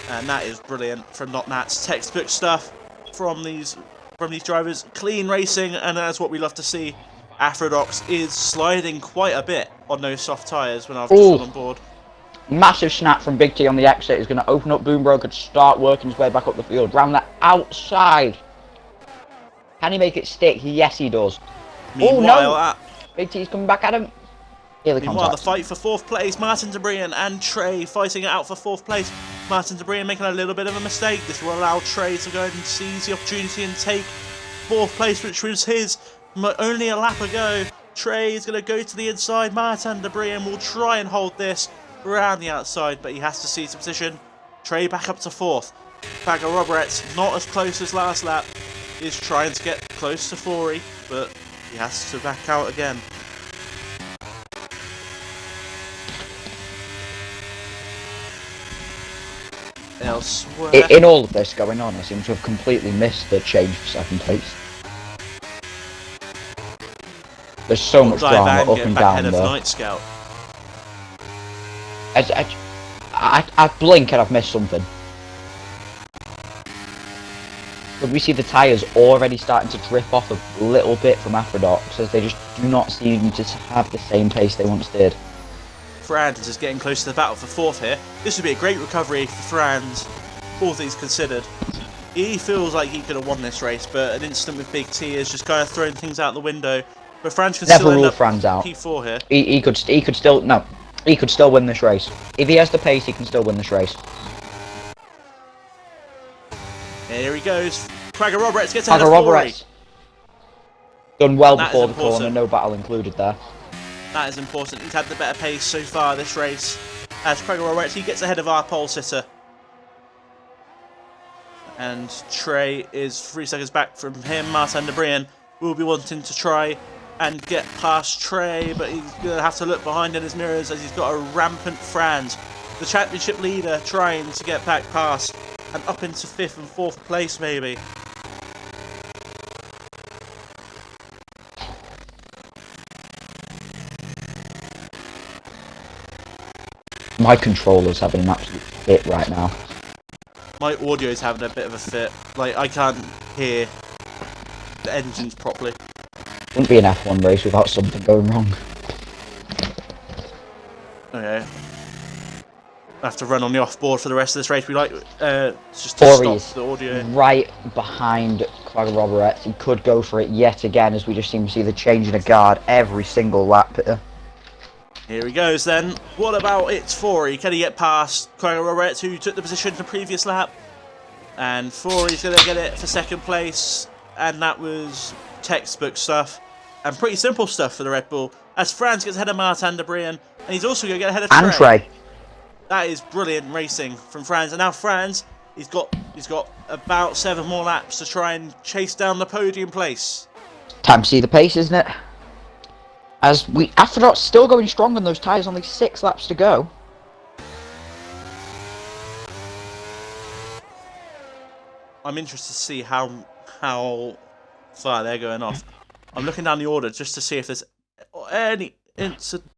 Speaker 1: And that is brilliant from Notnats. Textbook stuff from these from these drivers. Clean racing, and that's what we love to see. Afrodox is sliding quite a bit on those soft tyres when I've just gone on board.
Speaker 2: Massive snap from Big T on the exit is going to open up Boombroker to start working his way back up the field. Round that outside. Can he make it stick? Yes, he does.
Speaker 1: Meanwhile,
Speaker 2: Big T's coming back at him.
Speaker 1: Meanwhile, the fight for 4th place, Martin de Brien and Trey fighting it out for 4th place. Martin de Brien making a little bit of a mistake. This will allow Trey to go and seize the opportunity and take 4th place, which was his only a lap ago. Trey is going to go to the inside. Martin de Brien will try and hold this around the outside, but he has to seize the position. Trey back up to 4th. Bagger Roberts, not as close as last lap, is trying to get close to Fori, but he has to back out again. Elsewhere.
Speaker 2: In all of this going on, I seem to have completely missed the change for 2nd place. There's so much drama up and down there.
Speaker 1: Night Scout.
Speaker 2: I blink and I've missed something. But we see the tyres already starting to drip off a little bit from Afrodox, as they just do not seem to have the same pace they once did.
Speaker 1: Franz is getting close to the battle for 4th here. This would be a great recovery for Franz, all things considered. He feels like he could have won this race, but an incident with Big T is just kind of throwing things out the window. But Franz could still end up P4 here.
Speaker 2: He could still win this race. If he has the pace, he can still win this race.
Speaker 1: Here he goes. Quagga Roberts gets ahead of Fori.
Speaker 2: Done well before the corner, no battle included there.
Speaker 1: That is important. He's had the better pace so far this race. As Quagga Roberts, he gets ahead of our pole sitter. And Trey is 3 seconds back from him. Martin de Brien will be wanting to try and get past Trey, but he's going to have to look behind in his mirrors as he's got a rampant Franz. The championship leader trying to get back past and up into 5th and 4th place maybe.
Speaker 2: My controller's having an absolute fit right now.
Speaker 1: My audio's having a bit of a fit. Like, I can't hear the engines properly.
Speaker 2: Wouldn't be an F1 race without something going wrong.
Speaker 1: Okay. I have to run on the off-board for the rest of this race. We like just to stop the audio.
Speaker 2: Right behind Quagga Roberts. He could go for it yet again, as we just seem to see the change in a guard every single lap here.
Speaker 1: Here he goes then. What about it's Fori? Can he get past Quagga Roberts, who took the position in the previous lap? And Fori's going to get it for 2nd place. And that was textbook stuff. And pretty simple stuff for the Red Bull. As Franz gets ahead of Martin de Brien. And he's also going to get ahead of Trey. That is brilliant racing from Franz. And now Franz, he's got about 7 more laps to try and chase down the podium place.
Speaker 2: Time to see the pace, isn't it? As Afrodox still going strong on those tyres, only 6 laps to go.
Speaker 1: I'm interested to see how far they're going off. I'm looking down the order just to see if there's any incident.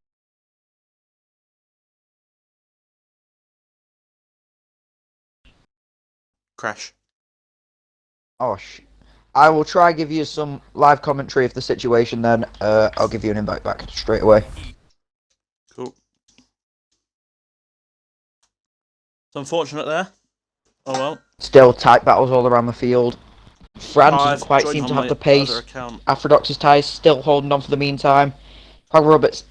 Speaker 1: Crash.
Speaker 2: Oh, I will try give you some live commentary of the situation then. I'll give you an invite back straight away.
Speaker 1: Cool. It's unfortunate there. Oh well.
Speaker 2: Still tight battles all around the field. Franz doesn't quite seem to have the pace. Afrodox's tyres still holding on for the meantime. Roberts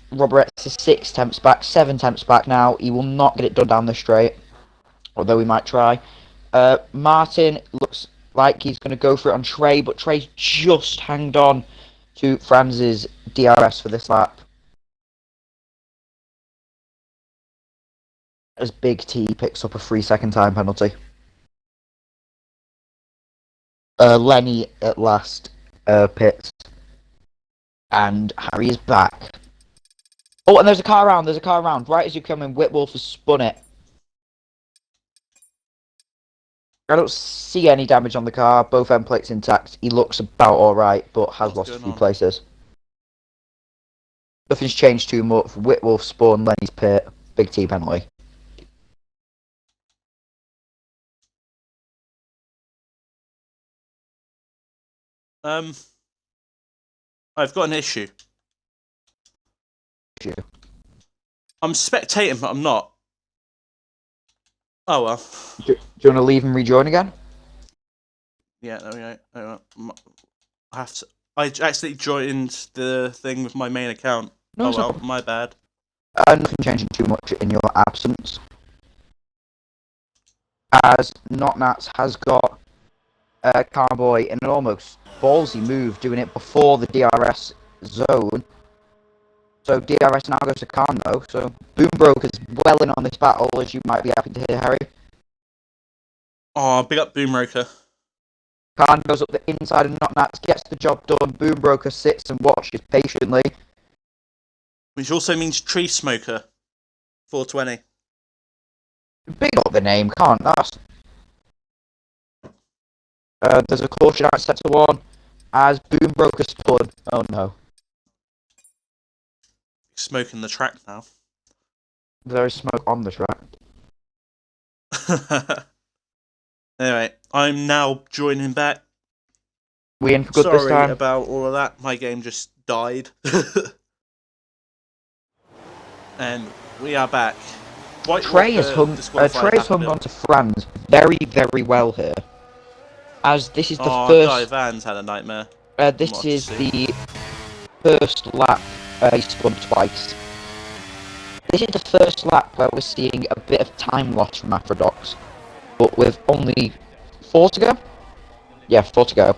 Speaker 2: is 6 tenths back, 7 tenths back now. He will not get it done down the straight, although he might try. Martin looks like he's going to go for it on Trey, but Trey's just hanged on to Franz's DRS for this lap. As Big T picks up a 3-second time penalty. Lenny at last pits. And Harry is back. Oh, and there's a car around, Right as you come in, Whitwolf has spun it. I don't see any damage on the car, both end plates intact. He looks about alright, but has lost a few places. Nothing's changed too much. Whitwolf spun, Lenny's pit, Big T penalty.
Speaker 1: I've got an issue.
Speaker 2: Issue.
Speaker 1: I'm spectating, but I'm not. Oh well.
Speaker 2: Do you want to leave and rejoin again?
Speaker 1: Yeah, there we go. I have to. I actually joined the thing with my main account.
Speaker 2: No,
Speaker 1: Oh
Speaker 2: it's not.
Speaker 1: well, my bad.
Speaker 2: Nothing changing too much in your absence. As Notnats has got Carboy in an almost ballsy move, doing it before the DRS zone. So DRS now goes to Carno. So Boombroker's well in on this battle, as you might be happy to hear, Harry.
Speaker 1: Oh, big up Boomroker.
Speaker 2: Khan goes up the inside of Notnats, gets the job done. Boombroker sits and watches patiently.
Speaker 1: Which also means Tree Smoker. 420.
Speaker 2: Big up the name, can't that? There's a caution out set to one as Boombroker spun. Oh no.
Speaker 1: Smoking the track now.
Speaker 2: There is smoke on the track.
Speaker 1: Anyway, I'm now joining back.
Speaker 2: We in for good this
Speaker 1: Sorry
Speaker 2: time.
Speaker 1: about all of that. My game just died. And we are back.
Speaker 2: Trey has hung on to Franz very, very well here. As this is the first.
Speaker 1: Guy Van's had a nightmare.
Speaker 2: This is the first lap he spun twice. This is the first lap where we're seeing a bit of time loss from Aphrodite, but with only 4 to go. Yeah, 4 to go.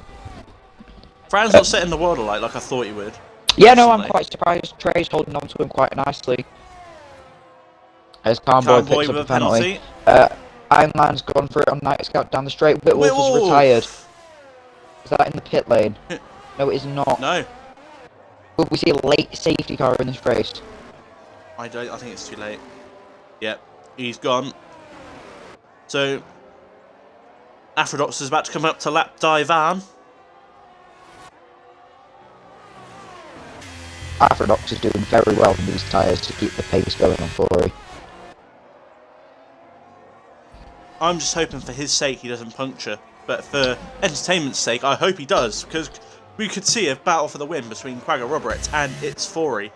Speaker 1: Fran's not setting the world alight like I thought he would.
Speaker 2: Yeah, no, I'm quite surprised. Trey's holding on to him quite nicely. As Carnboy picks up a penalty. Ironman's gone for it on Night Scout down the straight. Whitwolf has retired. Is that in the pit lane? No, it is not.
Speaker 1: No.
Speaker 2: Will we see a late safety car in this race?
Speaker 1: I think it's too late. Yep, he's gone. So, Aphrodite is about to come up to lap Van.
Speaker 2: Aphrodite is doing very well with these tyres to keep the pace going on Fury.
Speaker 1: I'm just hoping for his sake he doesn't puncture. But for entertainment's sake, I hope he does. Because we could see a battle for the win between Quagga Roberts and its Fury.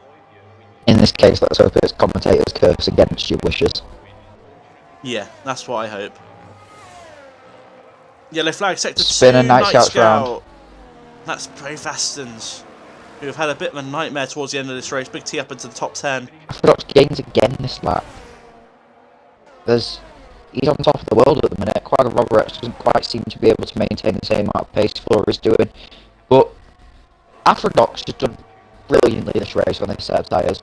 Speaker 2: In this case, let's hope it's commentator's curse against your wishes.
Speaker 1: Yeah, that's what I hope. Yellow flag sector 2,
Speaker 2: Spin and Night Scout round.
Speaker 1: That's Brave Astons, who have had a bit of a nightmare towards the end of this race. Big T up into the top 10.
Speaker 2: Aphrodite gains again this lap. He's on top of the world at the minute. Quagga Roberts doesn't quite seem to be able to maintain the same amount of pace Flora is doing. But Aphrodite has done brilliantly this race on this set of tyres.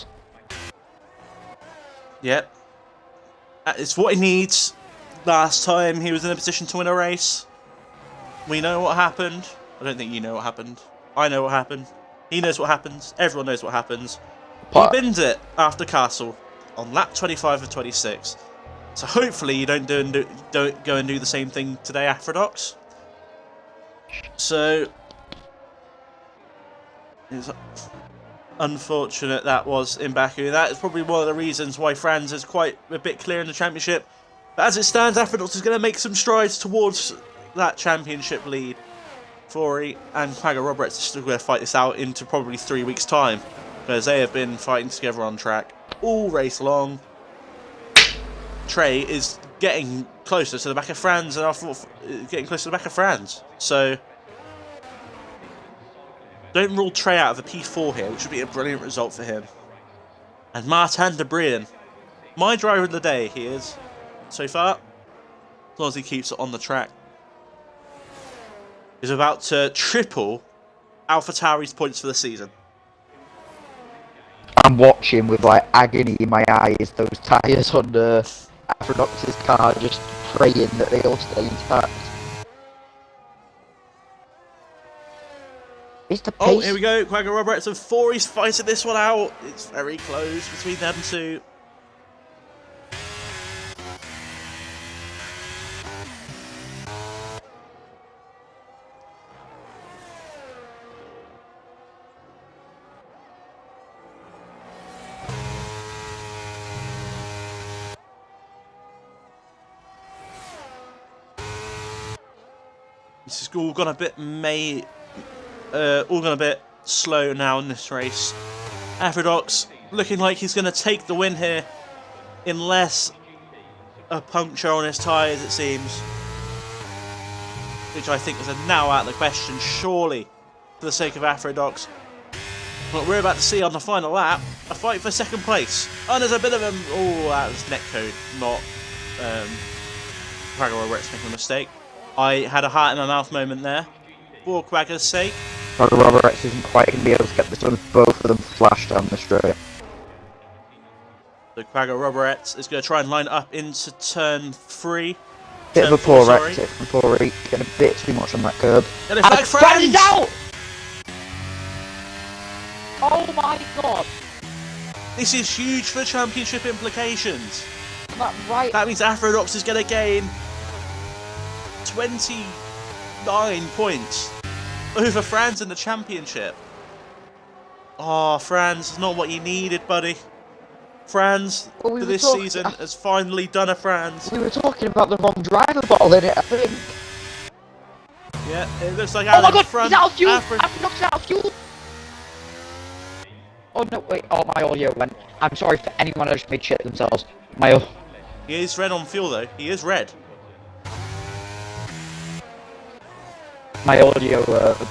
Speaker 1: Yep. It's what he needs. Last time he was in a position to win a race. We know what happened. I don't think you know what happened. I know what happened. He knows what happens. Everyone knows what happens. He bins it after Castle on lap 25 of 26. So hopefully you don't go and do the same thing today, Aphrodite. So it's unfortunate that was in Baku. That is probably one of the reasons why Franz is quite a bit clear in the championship. But as it stands, Aphrodite is going to make some strides towards that championship lead. Fury and Quagga Roberts are still going to fight this out into probably 3 weeks' time, because they have been fighting together on track all race long. Trey is getting closer to the back of Franz, and I thought getting closer to the back of Franz. So don't rule Trey out of a P4 here, which would be a brilliant result for him. And Martin de Brien, my driver of the day, he is so far, as long as he keeps it on the track. Is about to triple AlphaTauri's points for the season.
Speaker 2: I'm watching with like agony in my eyes those tyres on Aphrodite's car, just praying that they all stay intact. Is the pace...
Speaker 1: Oh, here we go. Quagga Roberts and Fury's fighting this one out. It's very close between them two. This has all gone a bit all gone a bit slow now in this race. Aphrodite looking like he's going to take the win here, unless a puncture on his tyres, it seems. Which I think is now out of the question, surely, for the sake of Aphrodite. What we're about to see on the final lap, a fight for second place. And there's a bit of a... Oh, that was netcode, not Quagga Roberts making a mistake. I had a heart in my mouth moment there, for Quagga's sake.
Speaker 2: Quagga Roberts isn't quite going to be able to get this one with both of them flashed down the straight.
Speaker 1: So Quagga Roberts is going to try and line up into turn 3.
Speaker 2: Bit of a poor exit from Pori, getting a bit too much on that curb.
Speaker 1: And in fact,
Speaker 2: Franz is out! Oh my god!
Speaker 1: This is huge for championship implications.
Speaker 2: That right.
Speaker 1: That means Aphrodite is going to gain 29 points over Franz in the championship. Oh, Franz, not what you needed, buddy. Franz, for this season, has finally done a Franz.
Speaker 2: We were talking about the wrong driver bottle in it, I think.
Speaker 1: Yeah, it looks like
Speaker 2: oh my god,
Speaker 1: front,
Speaker 2: he's out of fuel! I've knocked out of fuel! Oh no, wait, oh my audio went. I'm sorry for anyone who just made shit themselves.
Speaker 1: He is red on fuel though, he is red.
Speaker 2: My audio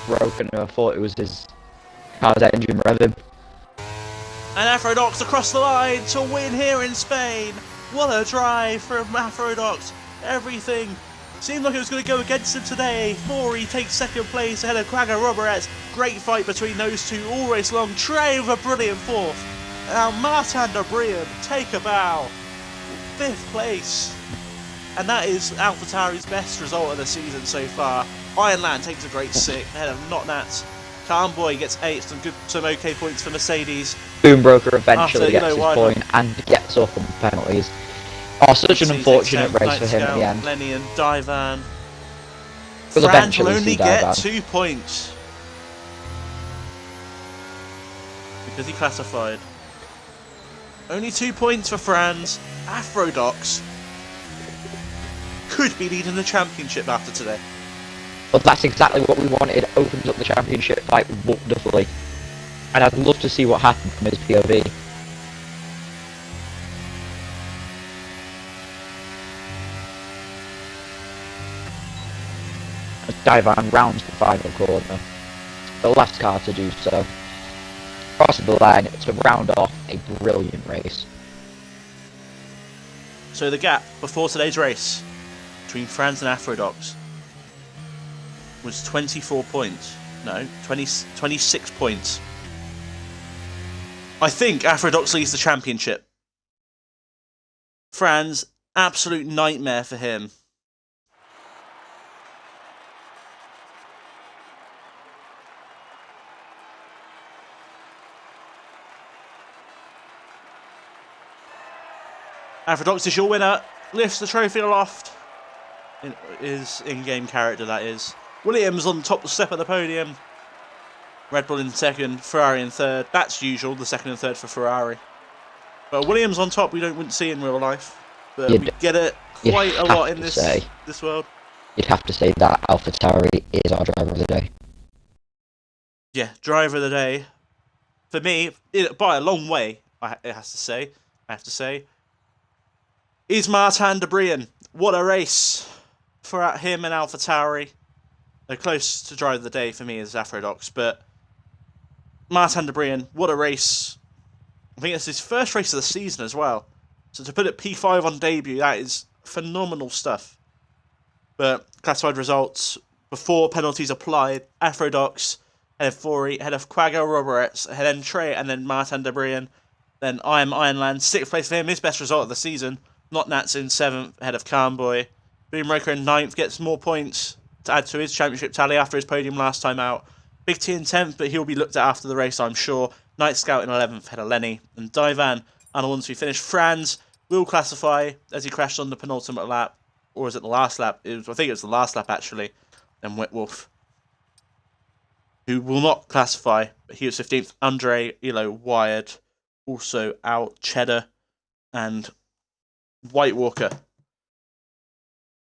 Speaker 2: broke and I thought it was his car's engine revving.
Speaker 1: And Aphrodite across the line to win here in Spain. What a drive from Aphrodite. Everything seemed like it was going to go against him today. Maury takes second place ahead of Quagga Roberts. Great fight between those two all race long. Trey with a brilliant fourth. Now Martin de Brian take a bow. 5th place. And that is AlphaTauri's best result of the season so far. Ironland takes a great 6th ahead of Notnats. Calmboy gets 8, some okay points for Mercedes.
Speaker 2: Boombroker eventually gets his point and gets up on penalties. Oh, such an unfortunate race for him at the end.
Speaker 1: Lenny and Divan.
Speaker 2: Franz
Speaker 1: will only get 2 points. Because he classified. Only 2 points for Franz. Aphrodite could be leading the championship after today.
Speaker 2: But that's exactly what we wanted. It opens up the championship fight wonderfully. And I'd love to see what happened from his POV. As Divan rounds the final corner. The last car to do so. Crossing the line to round off a brilliant race.
Speaker 1: So the gap before today's race between Franz and Aphrodite was 24 points. No, 26 points. I think Aphrodite leads the championship. Franz, absolute nightmare for him. Aphrodite is your winner. Lifts the trophy aloft. His in-game character, that is. Williams on top step of the podium. Red Bull in second, Ferrari in third. That's usual, the second and third for Ferrari. But Williams on top we wouldn't see in real life. But we get it quite a lot in this world.
Speaker 2: You'd have to say that AlphaTauri is our driver of the day.
Speaker 1: Yeah, driver of the day. For me, by a long way, I have to say, is Martin de Brian. What a race for him and AlphaTauri. They're close to driver of the day for me as Aphrodite, but Martin de Brian, what a race. I think it's his first race of the season as well. So to put it P5 on debut, that is phenomenal stuff. But classified results, before penalties applied, Aphrodite ahead of Fori, ahead of Quagga Roberts, ahead of Trey, and then Martin de Brian. Then I am Ironland, 6th place for him, his best result of the season. Not Nats in 7th, ahead of Calmboy. Boomroker in 9th, gets more points to add to his championship tally after his podium last time out. Big T in 10th, but he'll be looked at after the race, I'm sure. Night Scout in 11th, ahead of Lenny. And Divan are the ones who finished. Franz will classify as he crashed on the penultimate lap. Or was it the last lap? I think it was the last lap, actually. And Wet Wolf, who will not classify, but he was 15th. Andre, Elo, Wired, also out. Cheddar and White Walker.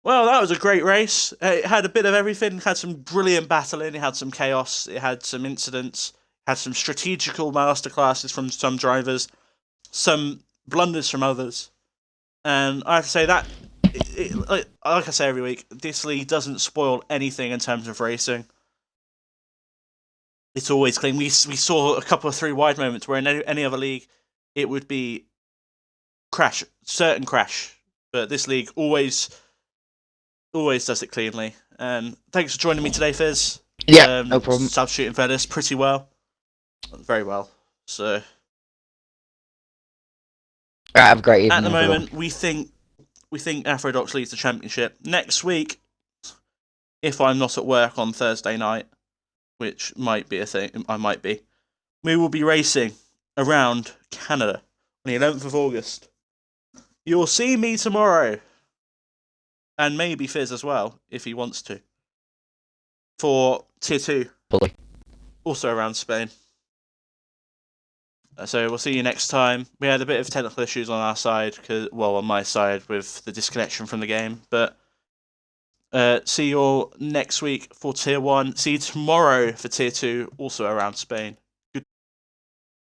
Speaker 1: Well, that was a great race. It had a bit of everything. It had some brilliant battling. It had some chaos. It had some incidents. It had some strategical masterclasses from some drivers, some blunders from others. And I have to say that, like I say every week, this league doesn't spoil anything in terms of racing. It's always clean. We saw a couple of 3 wide moments where in any other league it would be certain crash. But this league always does it cleanly. And thanks for joining me today, Fizz.
Speaker 2: Yeah, no problem.
Speaker 1: Substituting for this pretty well. Very well. So
Speaker 2: Right, have a great evening.
Speaker 1: At the
Speaker 2: everyone.
Speaker 1: moment, we think Afrodox leads the championship. Next week, if I'm not at work on Thursday night, which might be a thing, I might be, we will be racing around Canada on the 11th of August. You'll see me tomorrow, and maybe Fizz as well, if he wants to, for Tier 2,
Speaker 2: Fully.
Speaker 1: also around Spain. So we'll see you next time. We had a bit of technical issues on our side, on my side with the disconnection from the game. But see you all next week for Tier 1. See you tomorrow for Tier 2, also around Spain.